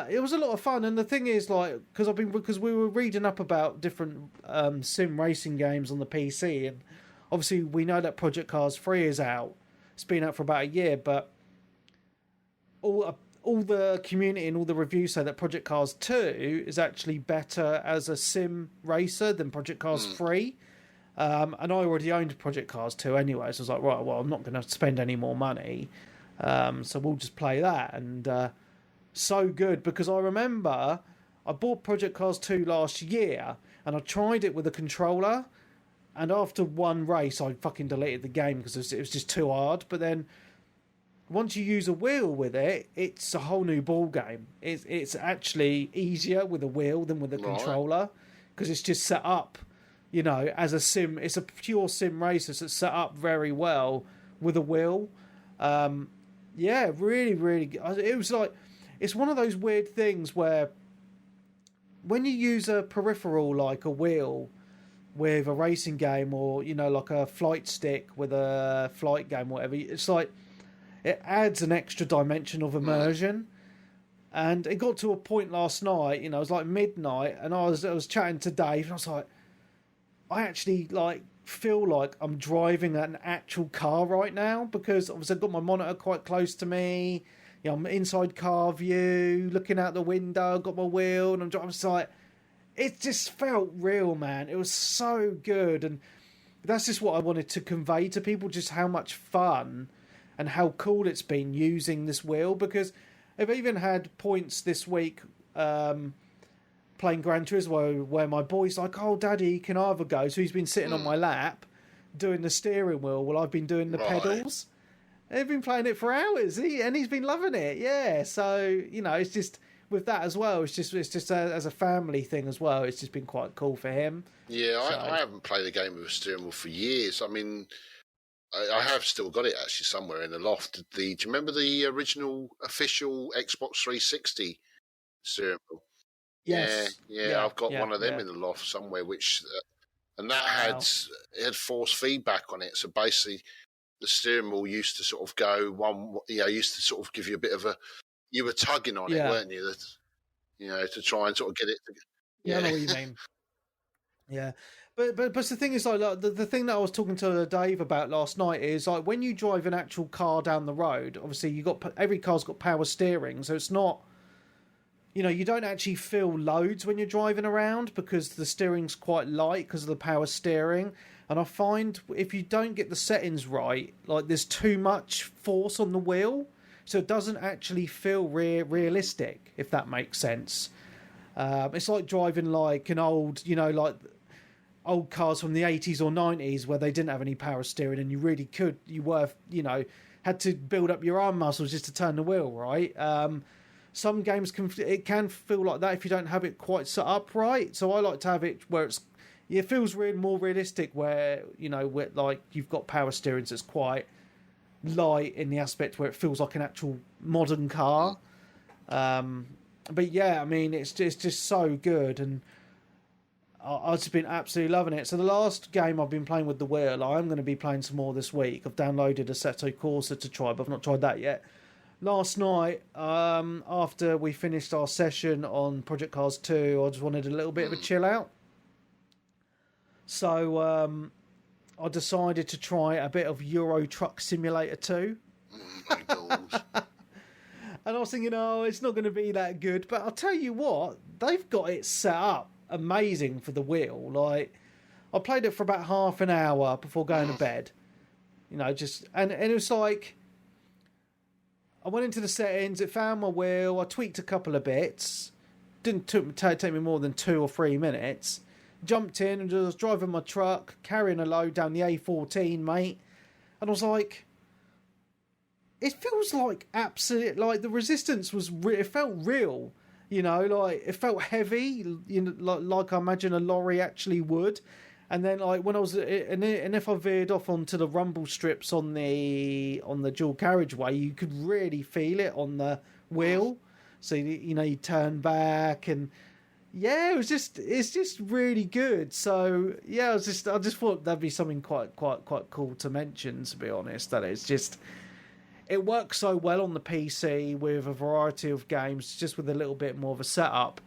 it was a lot of fun. And the thing is, like, because we were reading up about different sim racing games on the PC, and obviously we know that Project Cars 3 is out. It's been out for about a year, but all the community and all the reviews say that Project Cars 2 is actually better as a sim racer than Project Cars 3. And I already owned Project Cars 2 anyway, so I was like, right, well, I'm not going to spend any more money. So we'll just play that. And so good, because I remember I bought Project Cars 2 last year, and I tried it with a controller, and after one race, I fucking deleted the game because it was just too hard. But then once you use a wheel with it, it's a whole new ball game. It's actually easier with a wheel than with a controller, because it's just set up, as a sim. It's a pure sim racer, so it's set up very well with a wheel. Yeah, really, really. It was like, it's one of those weird things where when you use a peripheral like a wheel with a racing game, or like a flight stick with a flight game, or whatever, it's like it adds an extra dimension of immersion. And it got to a point last night, it was like midnight, and I was chatting to Dave, and I was like, I actually feel like I'm driving an actual car right now, because obviously I've got my monitor quite close to me. I'm inside car view, looking out the window, got my wheel, and I'm driving. It's like, it just felt real, man. It was so good, and that's just what I wanted to convey to people, just how much fun and how cool it's been using this wheel, because I've even had points this week playing Gran Turismo where my boy's like, "Oh, Daddy, can I have a go?" So he's been sitting on my lap doing the steering wheel while I've been doing the pedals. They've been playing it for hours, and he's been loving it. Yeah, so it's just with that as well. It's just as a family thing as well. It's just been quite cool for him. Yeah, so. I haven't played a game with a steering wheel for years. I mean, I have still got it actually somewhere in the loft. Do you remember the original official Xbox 360 steering wheel? Yes. Yeah, I've got one of them in the loft somewhere, which and that had force feedback on it. So basically, the steering wheel used to sort of go one, used to sort of give you a bit of you were tugging on it, weren't you? That, to try and sort of get it. I know what you mean. Yeah, but the thing is, the thing that I was talking to Dave about last night is when you drive an actual car down the road. Obviously, every car's got power steering, so it's not. You don't actually feel loads when you're driving around, because the steering's quite light because of the power steering. And I find if you don't get the settings right, there's too much force on the wheel, so it doesn't actually feel realistic, if that makes sense. It's like driving an old, old cars from the 80s or 90s where they didn't have any power steering, and had to build up your arm muscles just to turn the wheel right. Some games can feel like that if you don't have it quite set up right. So I like to have it where it feels more realistic, where you've got power steering, so it's quite light in the aspect where it feels like an actual modern car. But yeah, I mean, it's just so good, and I've just been absolutely loving it. So the last game I've been playing with the wheel, I'm going to be playing some more this week. I've downloaded Assetto Corsa to try, but I've not tried that yet. Last night, after we finished our session on Project Cars 2, I just wanted a little bit of a chill out. So I decided to try a bit of Euro Truck Simulator 2. And I was thinking, it's not going to be that good. But I'll tell you what, they've got it set up amazing for the wheel. I played it for about half an hour before going to bed. And it was like, I went into the settings, it found my wheel, I tweaked a couple of bits. Didn't take me more than 2 or 3 minutes. Jumped in and was driving my truck, carrying a load down the A14, mate. And I was like, it feels like absolute, the resistance was, it felt real. It felt heavy, like I imagine a lorry actually would. And then, when I was, and if I veered off onto the rumble strips on the dual carriageway, you could really feel it on the wheel. So you turn back, and it's just really good. So yeah, I just thought that'd be something quite cool to mention. To be honest, that it's just, it works so well on the PC with a variety of games, just with a little bit more of a setup.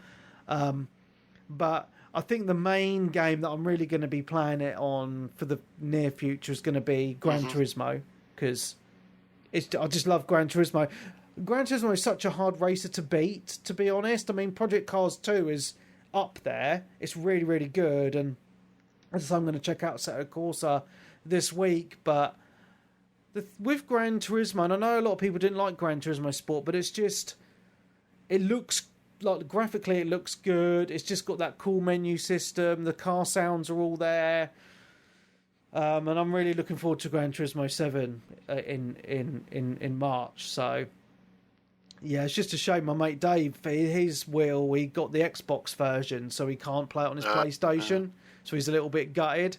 But I think the main game that I'm really going to be playing it on for the near future is going to be Gran Turismo, because I just love Gran Turismo. Gran Turismo is such a hard racer to beat, to be honest. I mean, Project Cars 2 is up there. It's really, really good, and as I say, I'm going to check out Assetto Corsa this week. But with Gran Turismo, and I know a lot of people didn't like Gran Turismo Sport, but it's just, it looks graphically it looks good. It's just got that cool menu system. The car sounds are all there. And I'm really looking forward to Gran Turismo 7 in March. So yeah, it's just a shame my mate Dave, his wheel, he got the Xbox version, so he can't play it on his PlayStation. So he's a little bit gutted.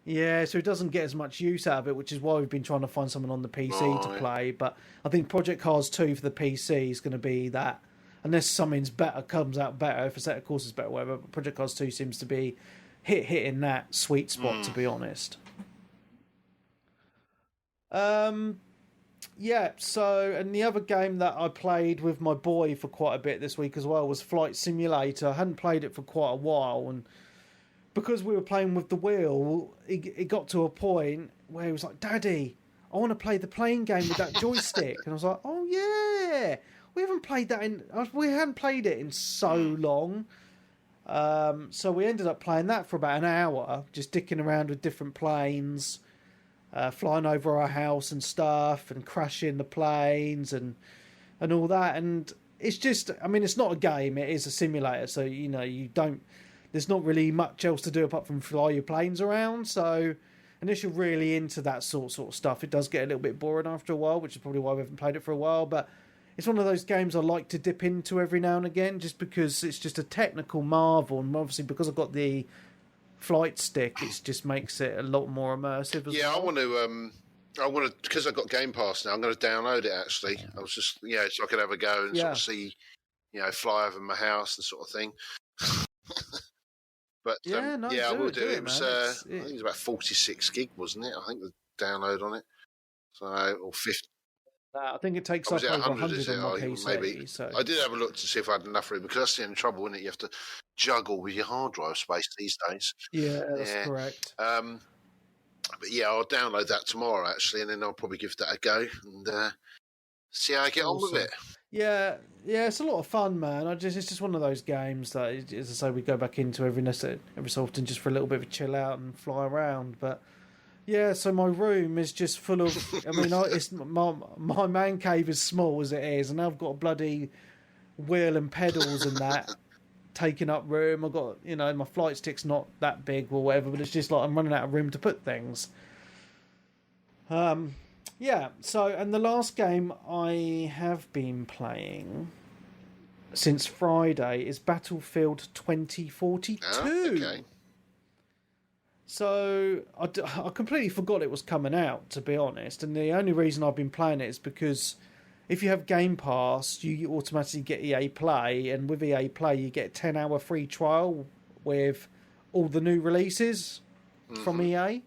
Yeah, so he doesn't get as much use out of it, which is why we've been trying to find someone on the PC to play. But I think Project Cars 2 for the PC is going to be that. Unless something's better, comes out better, if a set of course is better, whatever. But Project Cars 2 seems to be hitting that sweet spot, to be honest. Yeah, so, and the other game that I played with my boy for quite a bit this week as well was Flight Simulator. I hadn't played it for quite a while, and because we were playing with the wheel, it got to a point where he was like, Daddy, I want to play the plane game with that joystick. And I was like, oh yeah, we hadn't played it in so long. So we ended up playing that for about an hour, just dicking around with different planes, flying over our house and stuff, and crashing the planes and all that. And it's just, I mean, it's not a game, it is a simulator, so there's not really much else to do apart from fly your planes around. So unless you're really into that sort of stuff, it does get a little bit boring after a while, which is probably why we haven't played it for a while. But it's one of those games I like to dip into every now and again, just because it's just a technical marvel, and obviously because I've got the flight stick, it just makes it a lot more immersive as well. I want to, because I've got Game Pass now, I'm going to download it actually. I was just, so I could have a go and sort of see, fly over my house and sort of thing. But I will do it. It was, I think it was about 46 gig, wasn't it? I think the download on it. So, or 50. I think it takes up over 100 on my PC. Maybe. So. I did have a look to see if I had enough for it, because that's the only trouble, isn't it? You have to juggle with your hard drive space these days. Yeah, that's correct. But I'll download that tomorrow actually, and then I'll probably give that a go and see how I get on with it. Yeah, it's a lot of fun, man. It's just one of those games that, as I say, we go back into every so often just for a little bit of a chill out and fly around. But yeah, so my room is just full of. I mean, it's my man cave is small as it is, and I've got a bloody wheel and pedals and that taking up room. I've got, my flight stick's not that big or whatever, but it's just like I'm running out of room to put things. Yeah, so, and the last game I have been playing since Friday is Battlefield 2042. Oh, okay. So, I completely forgot it was coming out, to be honest, and the only reason I've been playing it is because if you have Game Pass, you automatically get EA Play, and with EA Play you get a 10-hour free trial with all the new releases from EA.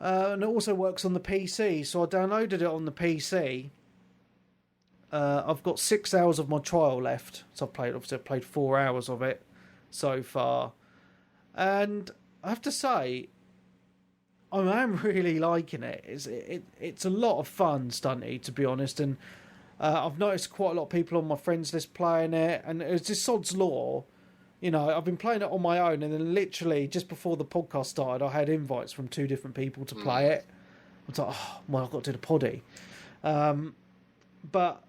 And it also works on the PC, so I downloaded it on the PC. I've got 6 hours of my trial left, so I've played 4 hours of it so far. And I have to say, I am really liking it. It's a lot of fun, Stunty, to be honest. And I've noticed quite a lot of people on my friends list playing it, and it's just sod's law. I've been playing it on my own, and then literally just before the podcast started, I had invites from 2 different people to play it. I was like, I've got to do the poddy. But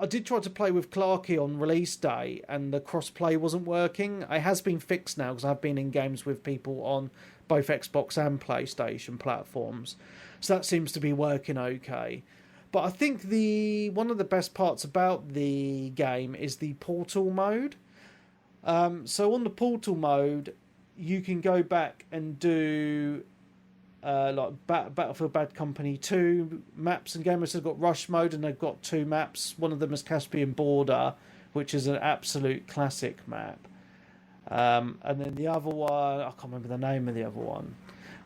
I did try to play with Clarky on release day, and the cross-play wasn't working. It has been fixed now, because I've been in games with people on both Xbox and PlayStation platforms. So that seems to be working okay. But I think one of the best parts about the game is the Portal mode. So on the Portal mode, you can go back and do like Battlefield Bad Company 2 maps, and Game have got Rush mode, and they've got 2 maps. One of them is Caspian Border, which is an absolute classic map. And then the other one, I can't remember the name of the other one.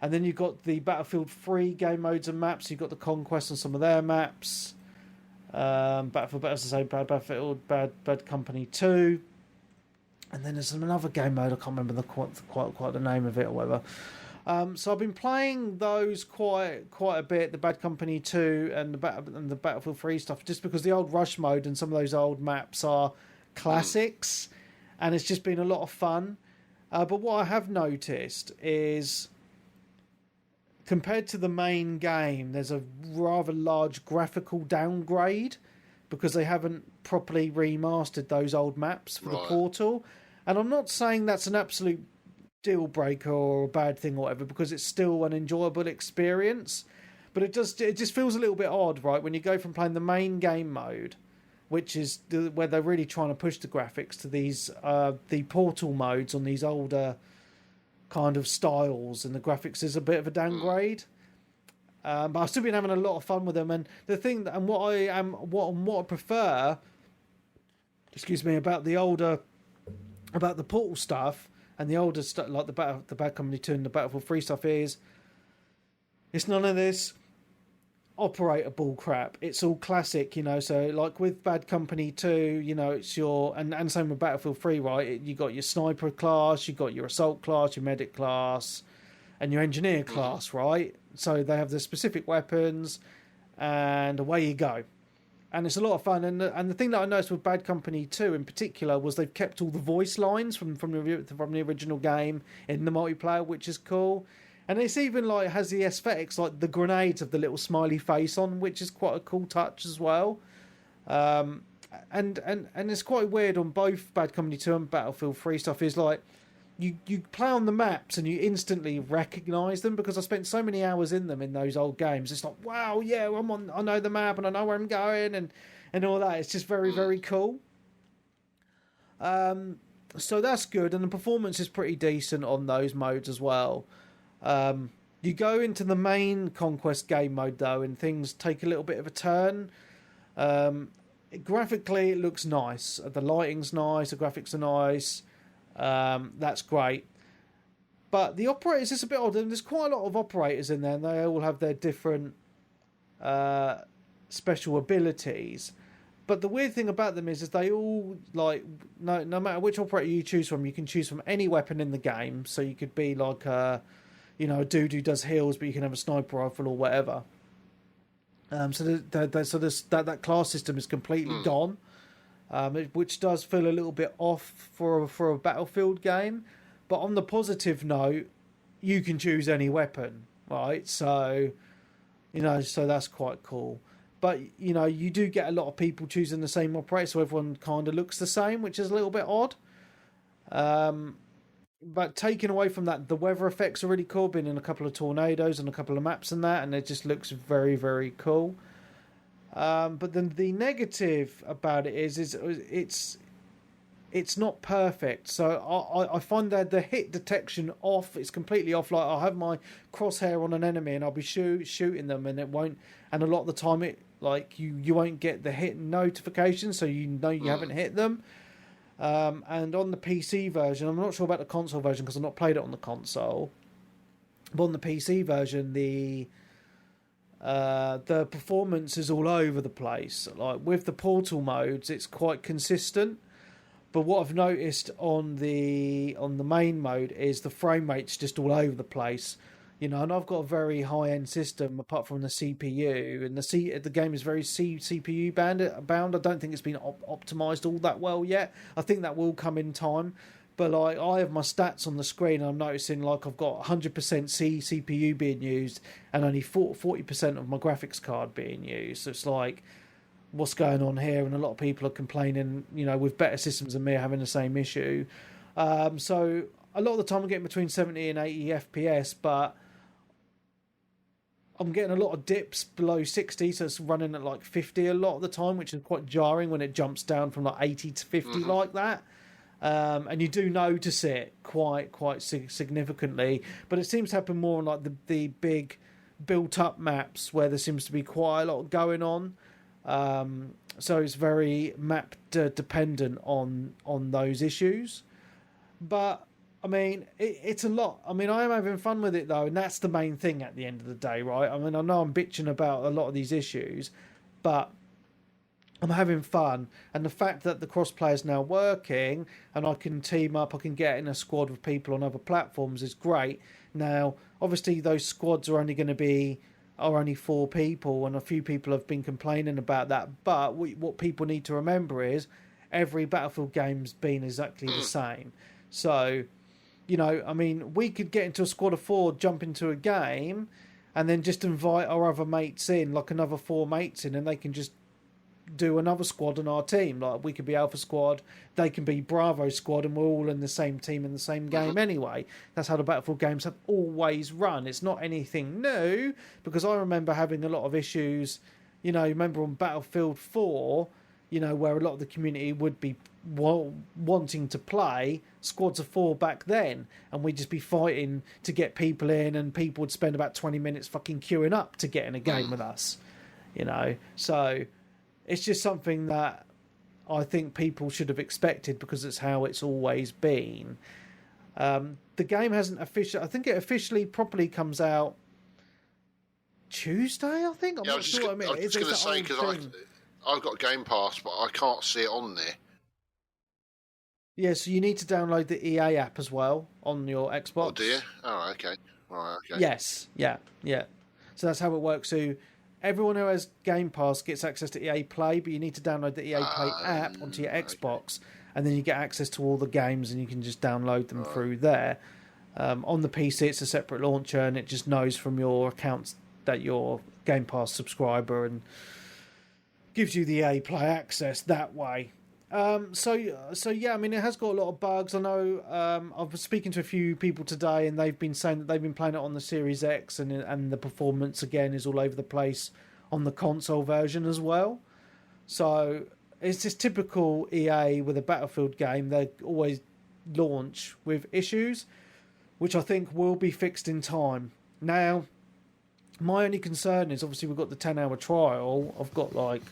And then you've got the Battlefield 3 game modes and maps. You've got the Conquest on some of their maps. Battlefield Bad Company 2. And then there's another game mode, I can't remember quite the name of it or whatever. So I've been playing those quite a bit, the Bad Company 2 and the Battlefield 3 stuff, just because the old Rush mode and some of those old maps are classics, and it's just been a lot of fun. But what I have noticed is, compared to the main game, there's a rather large graphical downgrade, because they haven't properly remastered those old maps for the Portal. And I'm not saying that's an absolute deal breaker or a bad thing or whatever, because it's still an enjoyable experience. But it just feels a little bit odd, right, when you go from playing the main game mode, which is where they're really trying to push the graphics, to these the portal modes on these older kind of styles, and the graphics is a bit of a downgrade. But I've still been having a lot of fun with them, and the thing that, and what I prefer, excuse me, about the Portal stuff and the older stuff, like the Bad Company 2 and the Battlefield 3 stuff, is it's none of this operator bull crap. It's all classic, you know. So like with Bad Company 2, you know, it's your and same with Battlefield 3, right? You got your sniper class, you got your assault class, your medic class, and your engineer class, right? So they have the specific weapons, and away you go. And it's a lot of fun. And the thing that I noticed with Bad Company 2 in particular was they've kept all the voice lines from the original game in the multiplayer, which is cool. And it's even like has the aesthetics, like the grenades of the little smiley face on, which is quite a cool touch as well. And it's quite weird on both Bad Company 2 and Battlefield 3 stuff, is like you play on the maps and you instantly recognise them, because I spent so many hours in them in those old games. It's like, wow, yeah, I know the map and I know where I'm going and all that. It's just very, very cool. So that's good, and the performance is pretty decent on those modes as well. You go into the main Conquest game mode though, and things take a little bit of a turn. Graphically, it looks nice. The lighting's nice. The graphics are nice. That's great. But the operators is a bit odd, and there's quite a lot of operators in there, and they all have their different special abilities. But the weird thing about them is they all, like, no matter which operator you choose from, you can choose from any weapon in the game. So you could be like a dude who does heals, but you can have a sniper rifle or whatever. So that class system is completely gone, which does feel a little bit off for a Battlefield game. But on the positive note, you can choose any weapon, right? So, so that's quite cool. But, you do get a lot of people choosing the same operator, so everyone kind of looks the same, which is a little bit odd. But taken away from that, the weather effects are really cool. Been in a couple of tornadoes and a couple of maps and that, and it just looks very, very cool. But then the negative about it is it's not perfect. So I find that the hit detection off. It's completely off. Like, I'll have my crosshair on an enemy and I'll be shooting them, and it won't. And a lot of the time, you won't get the hit notification, so you haven't hit them. And on the PC version, I'm not sure about the console version because I've not played it on the console. But on the PC version, the performance is all over the place. Like with the portal modes, it's quite consistent. But what I've noticed on the main mode is the frame rate's just all over the place. And I've got a very high-end system apart from the CPU, and the game is very CPU bound. I don't think it's been optimized all that well yet. I think that will come in time. But like, I have my stats on the screen, and I'm noticing like I've got 100% CPU being used and only 40% of my graphics card being used. So it's like, what's going on here? And a lot of people are complaining, with better systems than me, are having the same issue. So a lot of the time I'm getting between 70 and 80 FPS, but I'm getting a lot of dips below 60, so it's running at like 50 a lot of the time, which is quite jarring when it jumps down from like 80 to 50 like that. And you do notice it quite significantly, but it seems to happen more on like the big built-up maps where there seems to be quite a lot going on. So it's very map dependent on those issues. But I mean, it's a lot. I mean, I am having fun with it, though, and that's the main thing at the end of the day, right? I mean, I know I'm bitching about a lot of these issues, but I'm having fun. And the fact that the crossplay is now working and I can team up, I can get in a squad with people on other platforms is great. Now, obviously, those squads are only 4 people, and a few people have been complaining about that. But what people need to remember is every Battlefield game's been exactly the same. So, I mean, we could get into a squad of 4, jump into a game, and then just invite our other mates in, like another 4 mates in, and they can just, do another squad on our team. Like, we could be Alpha Squad, they can be Bravo Squad, and we're all in the same team in the same game anyway. That's how the Battlefield games have always run. It's not anything new, because I remember having a lot of issues, you know, remember on Battlefield 4, you know, where a lot of the community would be wanting to play squads of 4 back then, and we'd just be fighting to get people in, and people would spend about 20 minutes fucking queuing up to get in a game with us, you know. So it's just something that I think people should have expected, because it's how it's always been. The game hasn't officially, I think it officially properly comes out Tuesday, I think. I'm not sure. I was just going to say, because I've got Game Pass, but I can't see it on there. Yeah, so you need to download the EA app as well on your Xbox. Oh, do you? Oh, okay. Right, okay. Yes, yeah. So that's how it works. So everyone who has Game Pass gets access to EA Play, but you need to download the EA Play app onto your Xbox, and then you get access to all the games, and you can just download them through there. On the PC, it's a separate launcher, and it just knows from your accounts that you're Game Pass subscriber, and gives you the EA Play access that way. So yeah, I mean, it has got a lot of bugs. I know I've been speaking to a few people today, and they've been saying that they've been playing it on the Series X, and the performance again is all over the place on the console version as well. So it's just typical EA with a Battlefield game. They always launch with issues, which I think will be fixed in time. Now, my only concern is, obviously, we've got the 10-hour trial. I've got like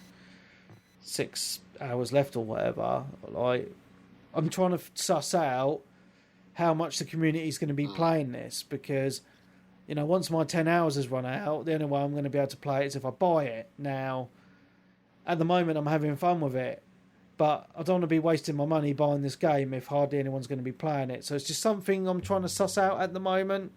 6 hours left or whatever. Like, I'm trying to suss out how much the community is going to be playing this, because, you know, once my 10 hours has run out, the only way I'm going to be able to play it is if I buy it. Now, at the moment, I'm having fun with it, but I don't want to be wasting my money buying this game if hardly anyone's going to be playing it. So it's just something I'm trying to suss out at the moment.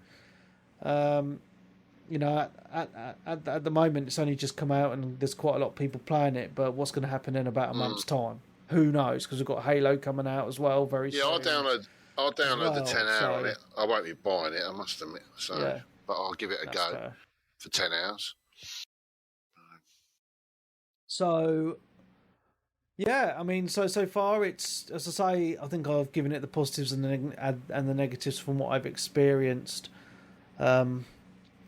You know, at the moment, it's only just come out, and there's quite a lot of people playing it. But what's going to happen in about a month's time? Who knows? Because we've got Halo coming out as well very soon. Yeah, I'll download the 10-hour on it. I won't be buying it, I must admit. So, yeah, but I'll give it a go fair. For 10 hours. So, yeah, I mean, so far it's, as I say, I think I've given it the positives and the negatives from what I've experienced.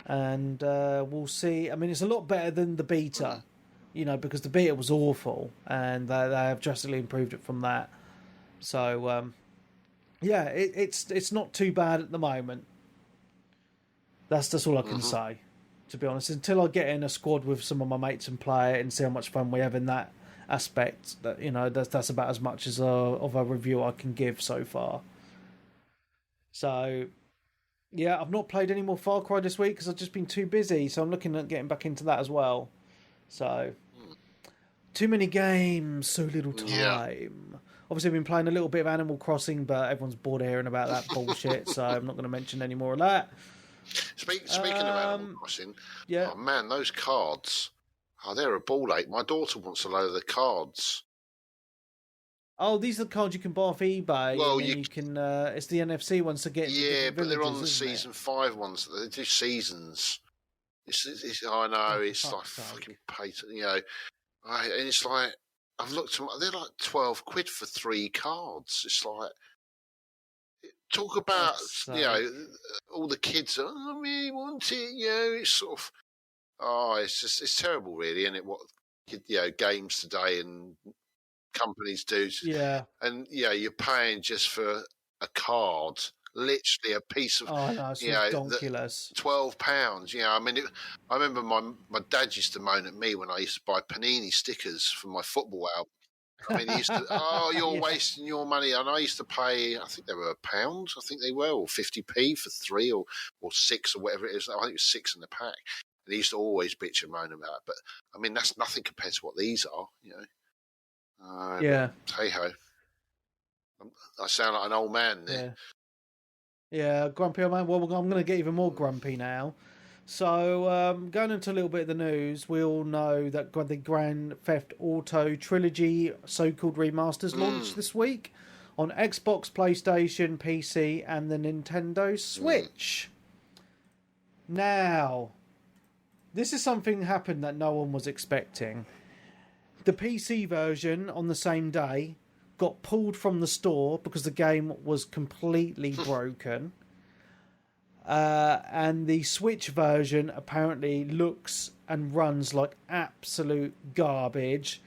And we'll see. I mean, it's a lot better than the beta, you know, because the beta was awful, and they have drastically improved it from that. So, yeah, it's not too bad at the moment. That's all I can say, to be honest. Until I get in a squad with some of my mates and play it and see how much fun we have in that aspect, that, you know, that's about as much as of a review I can give so far. So, yeah, I've not played any more Far Cry this week because I've just been too busy, so I'm looking at getting back into that as well. So, too many games, so little time. Yeah. Obviously, I've been playing a little bit of Animal Crossing, but everyone's bored of hearing about that bullshit, so I'm not going to mention any more of that. Speaking of Animal Crossing, oh man, those cards, they're a ball ache. My daughter wants a load of the cards. Oh, these are the cards you can buy off eBay. Well, you can. It's the NFC ones to get. Yeah, but they're on the season 5 ones. They do seasons. I know it's like fucking patent, you know. And it's like, I've looked them. They're like £12 for 3 cards. It's like, talk about you know, all the kids. Oh, I really want it. You know, it's sort of. It's terrible, really, isn't it? What, you know, games today and companies do. Yeah. And yeah, you're paying just for a card, literally a piece of, it's ridiculous. £12. You know, I mean, I remember my dad used to moan at me when I used to buy Panini stickers for my football album. I mean, he used to, you're wasting your money. And I used to pay, I think they were £1, I think they were, or 50p for 3 or 6 or whatever it is. I think it was 6 in the pack. And he used to always bitch and moan about it. But I mean, that's nothing compared to what these are, you know. Yeah. Hey ho. I sound like an old man there. Yeah, grumpy old man. Well, I'm going to get even more grumpy now. So, going into a little bit of the news, we all know that the Grand Theft Auto Trilogy so-called remasters launched this week on Xbox, PlayStation, PC, and the Nintendo Switch. Now, this is something happened that no one was expecting. The PC version on the same day got pulled from the store because the game was completely broken. And the Switch version apparently looks and runs like absolute garbage.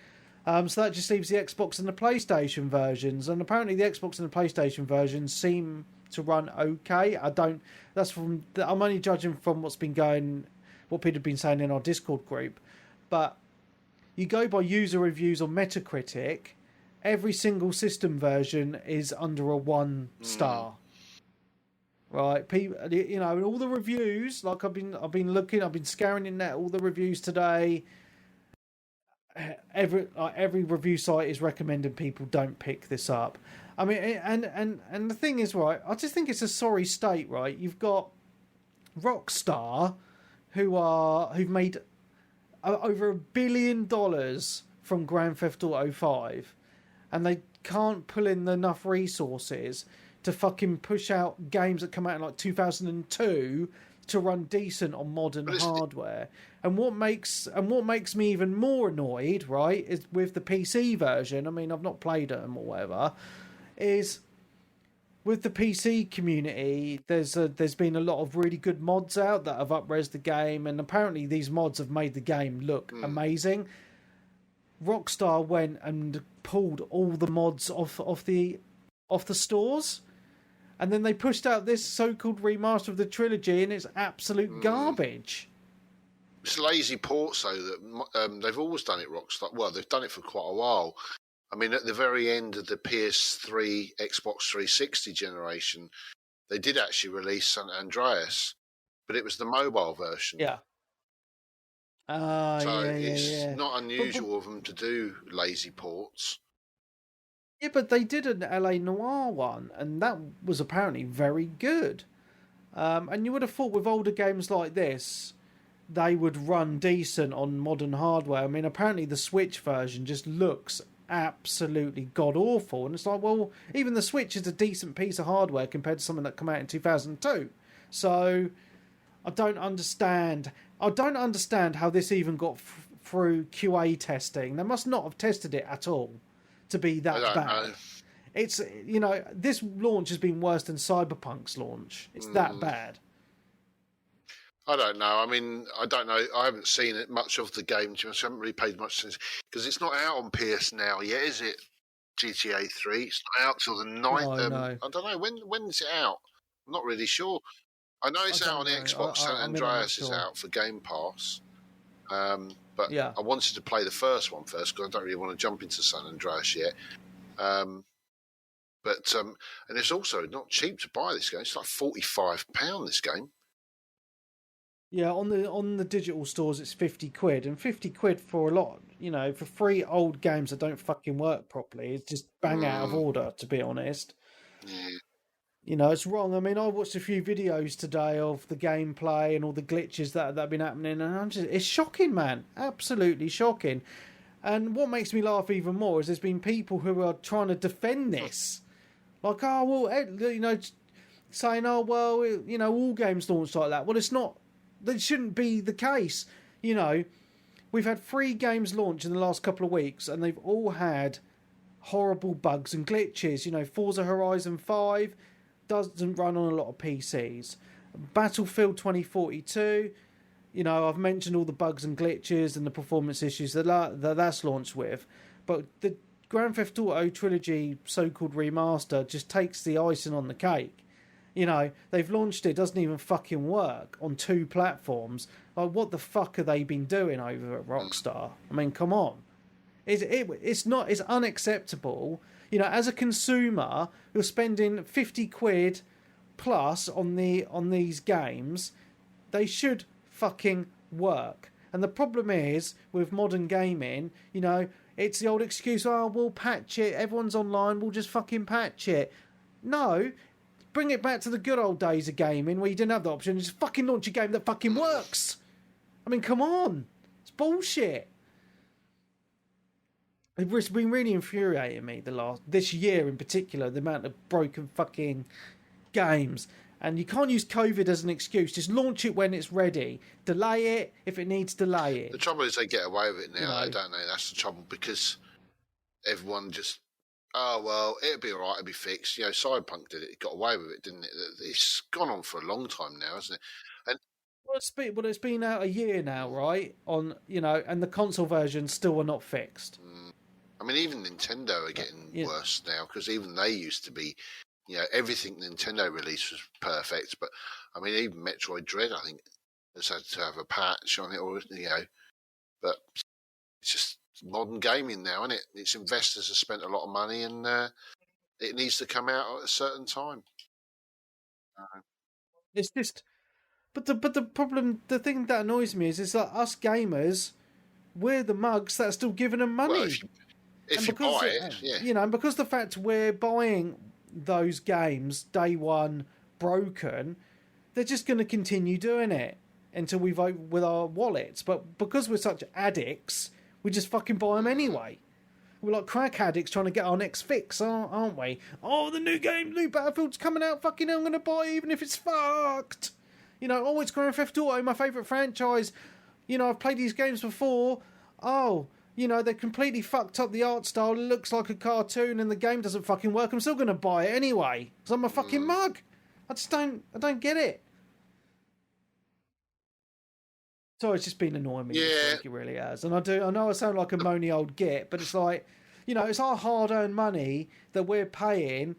So that just leaves the Xbox and the PlayStation versions. And apparently the Xbox and the PlayStation versions seem to run okay. I'm only judging from what people have been saying in our Discord group. But you go by user reviews on Metacritic, every single system version is under a 1 star. Right, people, all the reviews. Like I've been scouring in there. All the reviews today. Every review site is recommending people don't pick this up. I mean, and the thing is, right, I just think it's a sorry state, right? You've got Rockstar, who've made over $1 billion from Grand Theft Auto 5, and they can't pull in enough resources to fucking push out games that come out in like 2002 to run decent on modern hardware. And what makes me even more annoyed, right, is with the PC version. I mean, I've not played them or whatever. Is with the PC community, there's been a lot of really good mods out that have up-res the game, and apparently these mods have made the game look amazing. Rockstar went and pulled all the mods off the stores, and then they pushed out this so-called remaster of the trilogy, and it's absolute garbage. It's lazy ports, though, that they've always done it, Rockstar. Well, they've done it for quite a while. I mean, at the very end of the PS3, Xbox 360 generation, they did actually release San Andreas, but it was the mobile version. Yeah. It's not unusual of them to do lazy ports. Yeah, but they did an LA Noire one, and that was apparently very good. And you would have thought with older games like this, they would run decent on modern hardware. I mean, apparently the Switch version just looks absolutely god-awful. And it's like, well, even the Switch is a decent piece of hardware compared to something that came out in 2002. So I don't understand how this even got through QA testing. They must not have tested it at all to be that bad. Know. It's, this launch has been worse than Cyberpunk's launch. It's that bad. I don't know. I mean, I don't know. I haven't seen it much of the game. I haven't really paid much attention because it's not out on PS now yet, is it? GTA 3. It's not out till the 9th. No. I don't know. When is it out? I'm not really sure. I know it's out on the Xbox. San Andreas is out for Game Pass. But yeah. I wanted to play the first one first because I don't really want to jump into San Andreas yet. And it's also not cheap to buy this game. It's like £45 this game. Yeah, on the digital stores it's £50, and £50 for a lot, for 3 old games that don't fucking work properly, it's just bang out of order, to be honest. Yeah. It's wrong. I mean, I watched a few videos today of the gameplay and all the glitches that have been happening, and it's shocking, man. Absolutely shocking. And what makes me laugh even more is there's been people who are trying to defend this. Like, saying, all games launch like that. Well, it's not. That shouldn't be the case. We've had 3 games launch in the last couple of weeks, and they've all had horrible bugs and glitches. Forza Horizon 5 doesn't run on a lot of PCs. Battlefield 2042, I've mentioned all the bugs and glitches and the performance issues that's launched with. But the Grand Theft Auto Trilogy so-called remaster just takes the icing on the cake. They've launched it, doesn't even fucking work on 2 platforms. Like, what the fuck have they been doing over at Rockstar? I mean, come on. It's unacceptable. As a consumer, you're spending £50 plus on these games. They should fucking work. And the problem is, with modern gaming, it's the old excuse, we'll patch it, everyone's online, we'll just fucking patch it. No, bring it back to the good old days of gaming where you didn't have the option. Just fucking launch a game that fucking works. I mean, come on. It's bullshit. It's been really infuriating me this year in particular, the amount of broken fucking games. And you can't use COVID as an excuse. Just launch it when it's ready. Delay it if it needs delay it. The trouble is they get away with it now, don't they? That's the trouble, because everyone just, oh, well, it'll be all right, it'll be fixed. Cyberpunk did it. It got away with it, didn't it? It's gone on for a long time now, hasn't it? And it's been out a year now, right? And the console versions still are not fixed. I mean, even Nintendo are getting worse now, because even they used to be, everything Nintendo released was perfect. But I mean, even Metroid Dread, I think, has had to have a patch on it, But it's just modern gaming now, isn't it? Its investors have spent a lot of money, and it needs to come out at a certain time. It's just, but the problem, the thing that annoys me is that us gamers, we're the mugs that are still giving them money. Well, if you buy it, yeah. And because the fact we're buying those games day one broken, they're just going to continue doing it until we vote with our wallets. But because we're such addicts, we just fucking buy them anyway. We're like crack addicts trying to get our next fix, aren't we? Oh, the new Battlefield's coming out. Fucking hell, I'm going to buy it even if it's fucked. It's Grand Theft Auto, my favourite franchise. I've played these games before. Oh, they completely fucked up the art style. It looks like a cartoon and the game doesn't fucking work. I'm still going to buy it anyway because I'm a fucking mug. I don't get it. So it's just been annoying me this week, it really has. And I know I sound like a moany old git, but it's like, it's our hard-earned money that we're paying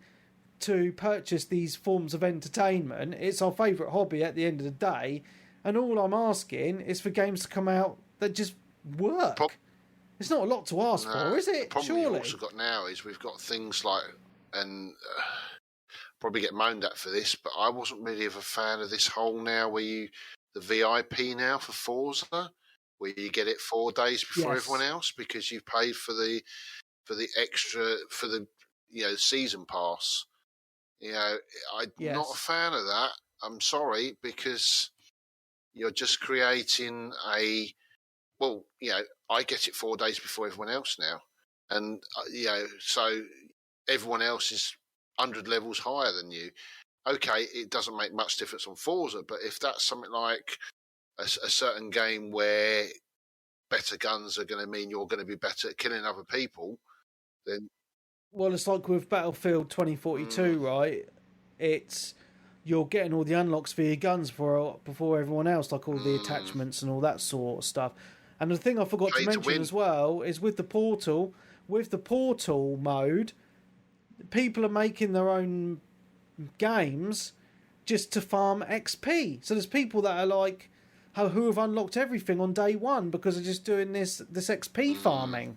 to purchase these forms of entertainment. It's our favourite hobby at the end of the day. And all I'm asking is for games to come out that just work. It's not a lot to ask for, is it? The problem Surely. We've also got now is we've got things like, and probably get moaned at for this, but I wasn't really of a fan of this whole now the VIP now for Forza, where you get it 4 days before everyone else because you've paid for the extra, for the season pass. I'm not a fan of that. I'm sorry, because you're just creating I get it 4 days before everyone else now. And, so everyone else is 100 levels higher than you. Okay, it doesn't make much difference on Forza, but if that's something like a certain game where better guns are going to mean you're going to be better at killing other people, then... Well, it's like with Battlefield 2042, right? It's... You're getting all the unlocks for your guns before everyone else, like all the attachments and all that sort of stuff. And the thing I forgot to mention as well is with the portal mode, people are making their own games just to farm XP. So there's people that are like, who have unlocked everything on day one because they're just doing this XP farming.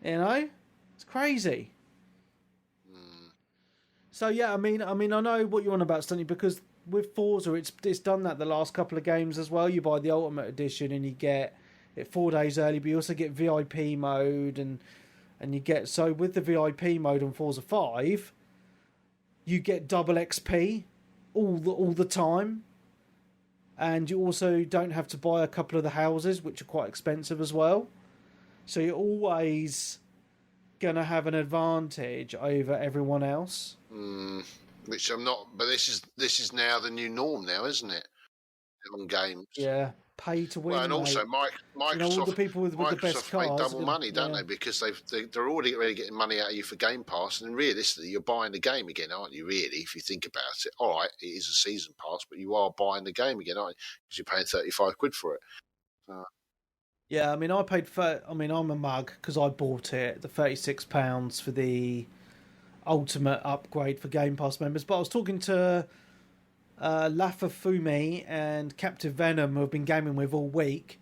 It's crazy. So yeah, I mean, I know what you're on about, Stunty, because with Forza, it's done that the last couple of games as well. You buy the Ultimate Edition and you get it 4 days early, but you also get VIP mode and you get, so with the VIP mode on Forza 5, you get double XP all the time, and you also don't have to buy a couple of the houses, which are quite expensive as well. So you're always gonna have an advantage over everyone else. Which I'm not, but this is now the new norm now, isn't it? On games. Yeah, pay to win. Well, and also Microsoft, all the people with the best cars make double money, don't they? Because they're already getting money out of you for Game Pass, and realistically, you're buying the game again, aren't you? Really, if you think about it, all right, it is a season pass, but you are buying the game again, aren't you? Because you're paying £35 for it. Yeah, I mean, I'm a mug because I bought it, the £36 for the ultimate upgrade for Game Pass members. But I was talking to Lafa Fumi and Captive Venom, who I've been gaming with all week.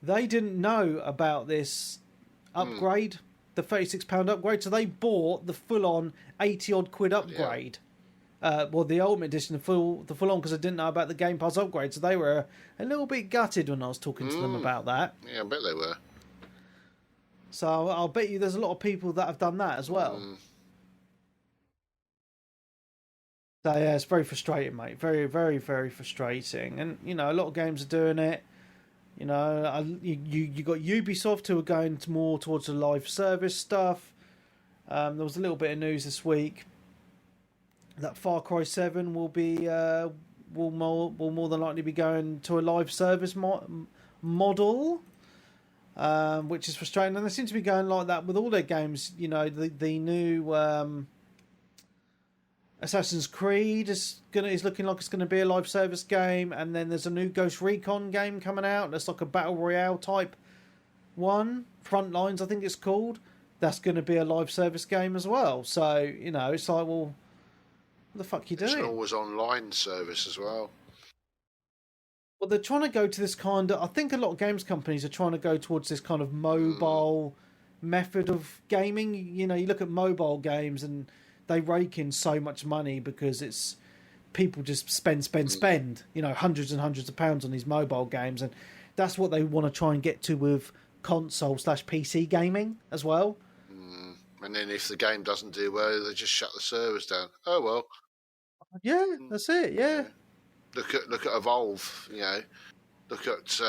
They didn't know about this upgrade, the £36 upgrade, so they bought the full-on 80-odd quid upgrade. The Ultimate Edition, the full-on, because I didn't know about the Game Pass upgrade, so they were a little bit gutted when I was talking to them about that. Yeah, I bet they were. So I'll bet you there's a lot of people that have done that as well. So yeah, it's very frustrating, mate. Very, very, very frustrating. And a lot of games are doing it. You got Ubisoft who are going more towards the live service stuff. There was a little bit of news this week that Far Cry 7 will be will more than likely be going to a live service model, which is frustrating. And they seem to be going like that with all their games. You know, the new Assassin's Creed is looking like it's going to be a live service game, and then there's a new Ghost Recon game coming out. That's like a battle royale type one, Frontlines I think it's called. That's going to be a live service game as well. So you know, it's like, well, what the fuck are you doing? It's an always online service as well. Well, they're trying to go to this kind of... I think a lot of games companies are trying to go towards this kind of mobile method of gaming. You know, you look at mobile games and they rake in so much money because it's... People just spend, you know, hundreds and hundreds of pounds on these mobile games. And that's what they want to try and get to with console/PC gaming as well. And then if the game doesn't do well, they just shut the servers down. Oh, well. Yeah, that's it, yeah. Look at Evolve, you know. Look at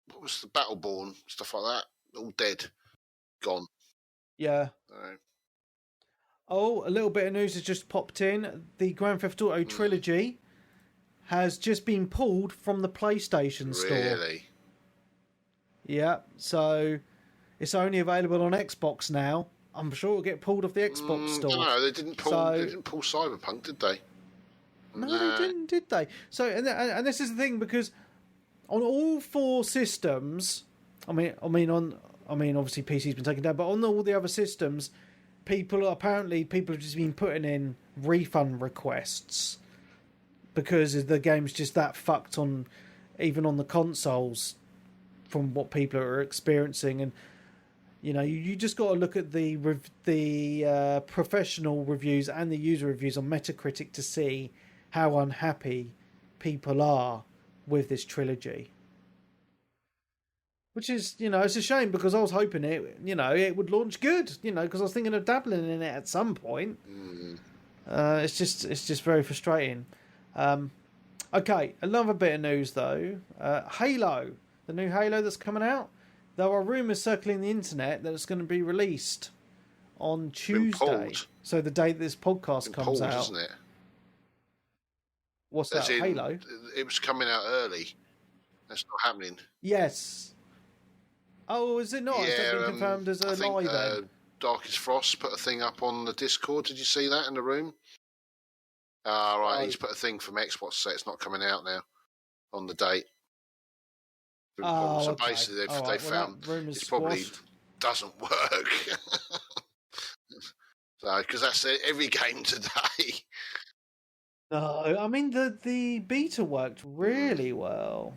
what was the Battleborn, stuff like that. All dead, gone. Yeah. Oh, a little bit of news has just popped in. The Grand Theft Auto Trilogy has just been pulled from the PlayStation Store. Really? Yeah. So it's only available on Xbox now. I'm sure it'll get pulled off the Xbox Store. No, they didn't pull Cyberpunk, did they? No, they didn't, did they? So, and this is the thing, because on all four systems, I mean, obviously PC's been taken down, but on all the other systems, people have just been putting in refund requests because the game's just that fucked on, even on the consoles, from what people are experiencing. And you know, you just got to look at the professional reviews and the user reviews on Metacritic to see how unhappy people are with this trilogy. Which is, you know, it's a shame, because I was hoping it would launch good, you know, because I was thinking of dabbling in it at some point. It's just very frustrating. Okay, another bit of news though. Halo, the new Halo that's coming out. There are rumours circling the internet that it's going to be released on Tuesday. So the day this podcast comes out. Isn't it? What's that, Halo? It was coming out early. That's not happening. Yes. Oh, is it not? Is that been confirmed as a live event? Darkest Frost put a thing up on the Discord. Did you see that in the room? Right. He's put a thing from Xbox to say it's not coming out now on the date. So basically, they found it probably doesn't work. So, because that's every game today. No, I mean the beta worked really well.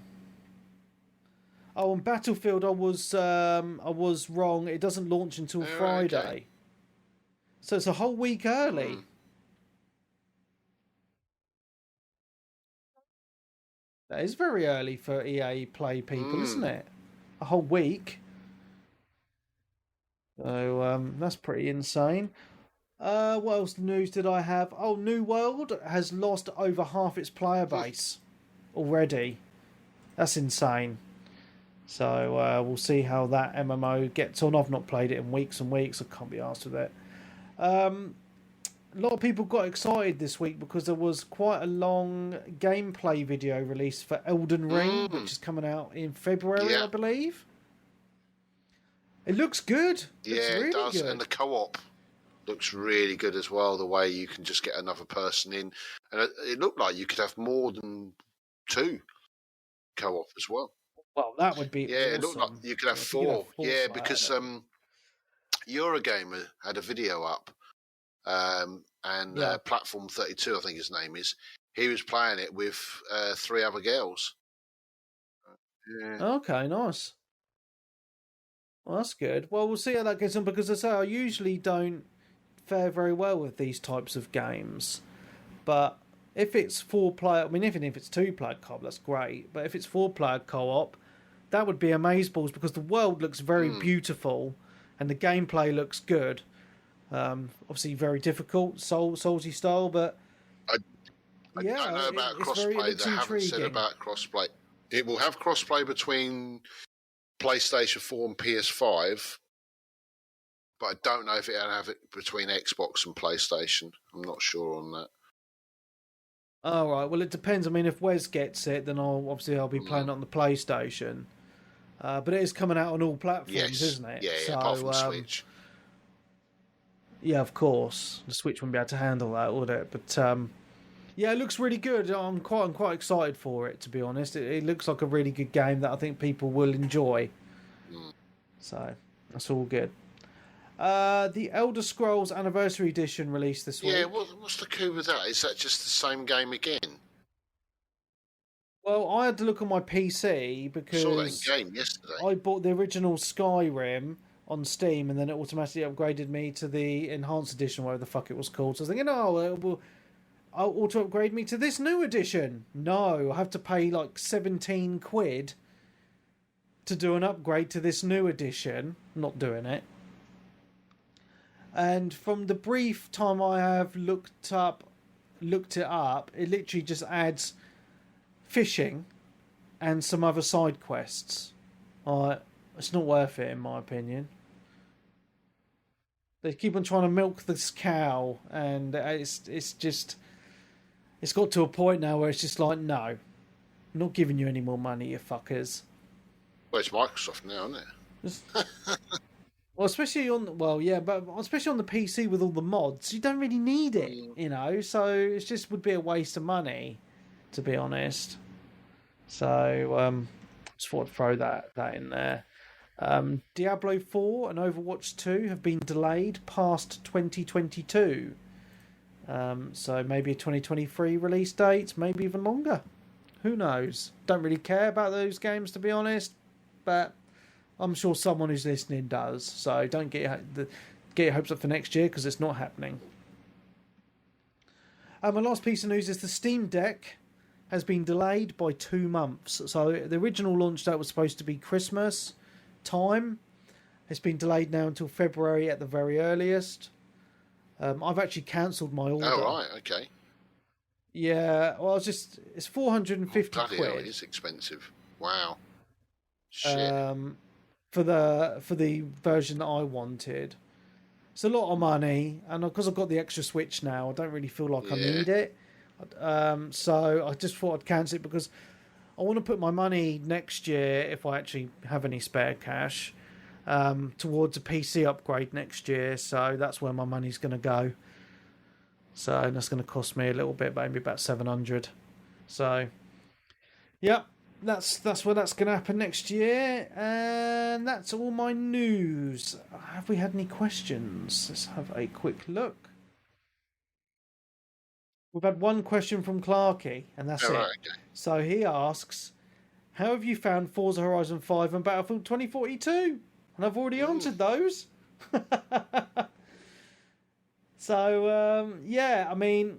Oh, and Battlefield, I was wrong. It doesn't launch until Friday, okay. So it's a whole week early. That is very early for EA Play people, isn't it? A whole week. So that's pretty insane. What else news did I have? Oh, New World has lost over half its player base already. That's insane. So we'll see how that MMO gets on. I've not played it in weeks and weeks. I can't be arsed with it. A lot of people got excited this week because there was quite a long gameplay video released for Elden Ring, which is coming out in February, I believe. It looks good. It does. Good. And the co-op looks really good as well, the way you can just get another person in. And it looked like you could have more than two co-op as well. Well, that would be awesome. It looked like you could have four. Because Eurogamer had a video up. Platform 32, I think his name is. He was playing it with 3 other girls. Okay, nice. Well, that's good. Well, we'll see how that gets on, because as I say, I usually don't fare very well with these types of games. But if it's 4-player, I mean, even if it's 2-player co-op, that's great. But if it's 4-player co-op, that would be amazeballs, because the world looks very beautiful and the gameplay looks good. Obviously very difficult, Soulsy style, but I don't know about crossplay. They haven't said about crossplay. It will have crossplay between PlayStation 4 and PS5, but I don't know if it'll have it between Xbox and PlayStation. I'm not sure on that. All right. Well, it depends. I mean, if Wes gets it, then I'll be playing it on the PlayStation. But it is coming out on all platforms, isn't it? Yeah, so, apart from Switch. Yeah, of course. The Switch wouldn't be able to handle that, would it? But yeah, it looks really good. I'm quite excited for it, to be honest. It looks like a really good game that I think people will enjoy. So that's all good. The Elder Scrolls Anniversary Edition released this week. Yeah, what's the coup with that? Is that just the same game again? Well, I had to look on my PC because I saw that in game yesterday. I bought the original Skyrim on Steam, and then it automatically upgraded me to the Enhanced Edition, whatever the fuck it was called. So I was thinking, I'll auto upgrade me to this new edition. No, I have to pay like 17 quid to do an upgrade to this new edition. Not doing it. And from the brief time I have looked it up, it literally just adds fishing and some other side quests. It's not worth it, in my opinion. They keep on trying to milk this cow, and it's got to a point now where it's just like, no, I'm not giving you any more money, you fuckers. Well, it's Microsoft now, isn't it? Well, especially on the PC with all the mods, you don't really need it, you know. So it just would be a waste of money, to be honest. So just thought I'd throw that in there. Diablo 4 and Overwatch 2 have been delayed past 2022. So maybe a 2023 release date, maybe even longer. Who knows? Don't really care about those games, to be honest, but I'm sure someone who's listening does. So don't get your hopes up for next year, because it's not happening. My last piece of news is the Steam Deck has been delayed by 2 months. So the original launch date was supposed to be Christmas time. It's been delayed now until February at the very earliest. I've actually cancelled my order. Oh, right, okay. Yeah, well, it's 450 bloody quid. hell, it is expensive. Wow. Shit. For the version that I wanted. It's a lot of money, and because I've got the extra Switch now, I don't really feel like I need it. So I just thought I'd cancel it, because I want to put my money next year, if I actually have any spare cash, towards a PC upgrade next year. So that's where my money's going to go. So that's going to cost me a little bit, maybe about 700. So, yep, that's where that's going to happen next year. And that's all my news. Have we had any questions? Let's have a quick look. We've had one question from Clarky, and that's it. Right, okay. So he asks, how have you found Forza Horizon 5 and Battlefield 2042? And I've already answered those. So, yeah, I mean,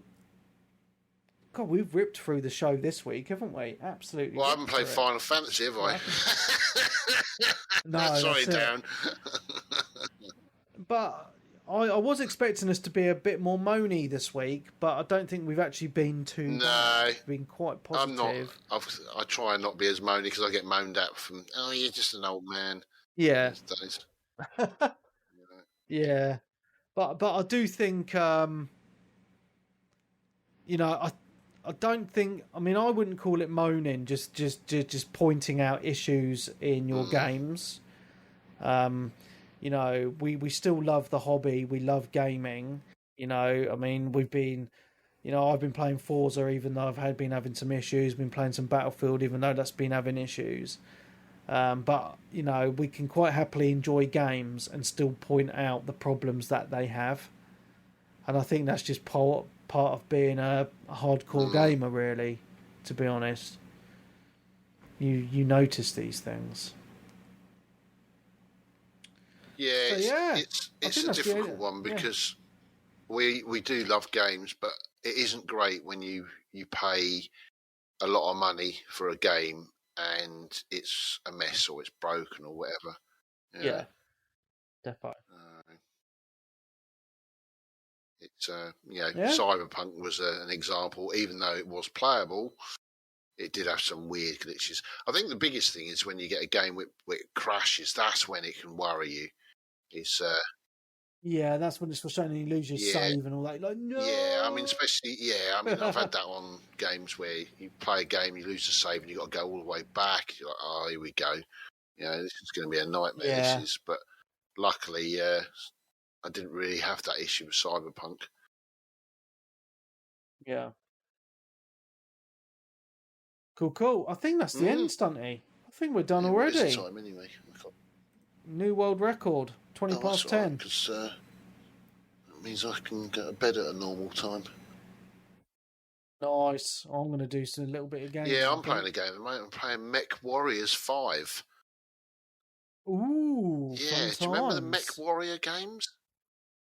God, we've ripped through the show this week, haven't we? Absolutely. Well, I haven't played Final Fantasy, have I? No, sorry, Darren. But I was expecting us to be a bit more moany this week, but I don't think we've actually been too bad. We've been quite positive. I'm not. I try and not be as moany, because I get moaned at from, oh, you're just an old man. Yeah. Yeah. But I do think, I don't think. I mean, I wouldn't call it moaning. Just pointing out issues in your games. We still love the hobby. We love gaming. I mean, we've been, I've been playing Forza even though I've been having some issues. Been playing some Battlefield even though that's been having issues. But we can quite happily enjoy games and still point out the problems that they have. And I think that's just part of being a hardcore gamer, really, to be honest. You notice these things. Yeah, it's a difficult one, because we do love games, but it isn't great when you pay a lot of money for a game and it's a mess or it's broken or whatever. Yeah, definitely. Cyberpunk was an example. Even though it was playable, it did have some weird glitches. I think the biggest thing is when you get a game where it crashes. That's when it can worry you. Yeah, that's when it's frustrating. You lose your Yeah. save and all that. Like, no. Yeah, I mean, especially, I've had that on games where you play a game, you lose the save, and you've got to go all the way back. You're like, oh, here we go. This is going to be a nightmare. Yeah. But luckily, I didn't really have that issue with Cyberpunk. Yeah. Cool. I think that's the end, Stunty. I think we're done already. What is the time anyway? New world record, 20 past 10. Because that means I can go to bed at a normal time. Nice. I'm going to do a little bit of games. Yeah, I'm playing a game at the moment. I'm playing Mech Warriors 5. Ooh, yeah. Do you remember the Mech Warrior games?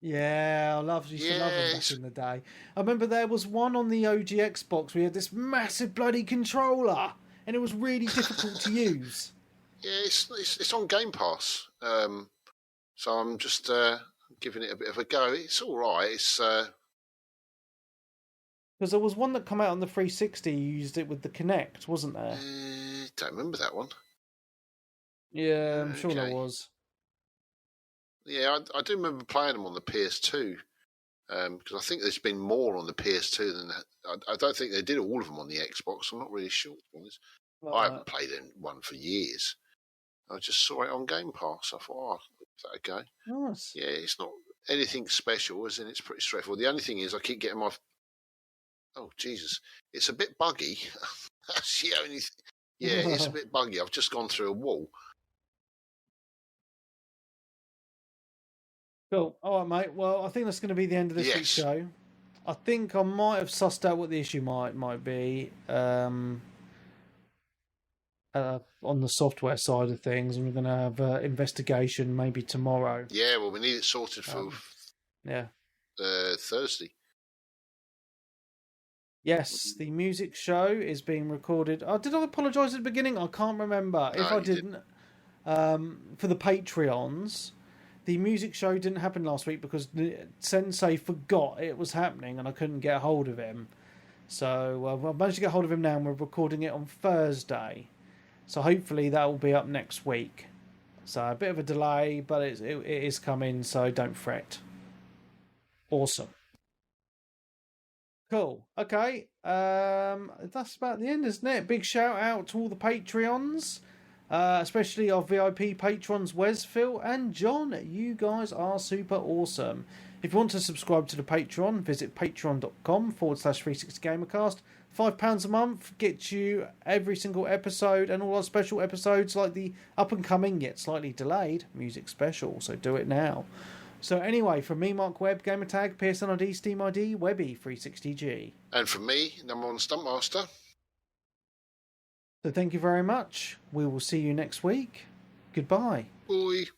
Yeah, used to love them back in the day. I remember there was one on the OG Xbox. We had this massive bloody controller, and it was really difficult to use. Yeah, it's on Game Pass. So I'm just giving it a bit of a go. It's all right. It's because there was one that came out on the 360. You used it with the Kinect, wasn't there? Don't remember that one. Yeah, I'm sure there was. Yeah, I do remember playing them on the PS2 because I think there's been more on the PS2 than that. I don't think they did all of them on the Xbox. I'm not really sure. I haven't played one for years. I just saw it on Game Pass. I thought, is that okay? Nice. Yeah, it's not anything special, as in it's pretty straightforward. The only thing is I keep getting my... Oh, Jesus. It's a bit buggy. That's the only thing. Yeah, it's a bit buggy. I've just gone through a wall. Cool. All right, mate. Well, I think that's going to be the end of this week's show. I think I might have sussed out what the issue might be on the software side of things, and we're going to have an investigation maybe tomorrow. Yeah, well, we need it sorted for Thursday. Yes, the music show is being recorded. Did I apologise at the beginning? I can't remember. No, if I didn't, for the Patreons, the music show didn't happen last week because Sensei forgot it was happening and I couldn't get a hold of him. So I've managed to get hold of him now and we're recording it on Thursday. So hopefully that will be up next week. So a bit of a delay, but it is coming, so don't fret. Awesome. Cool. Okay. That's about the end, isn't it? Big shout out to all the Patreons. Especially our VIP patrons Wes, Phil and John. You guys are super awesome. If you want to subscribe to the Patreon, visit patreon.com/360gamercast. £5 a month gets you every single episode and all our special episodes like the up and coming yet slightly delayed music special. So do it now. So anyway, from me, Mark Webb, gamertag, PSNID, Steam ID, Webby360G. And from me, #1 Stuntmaster. So thank you very much. We will see you next week. Goodbye. Bye.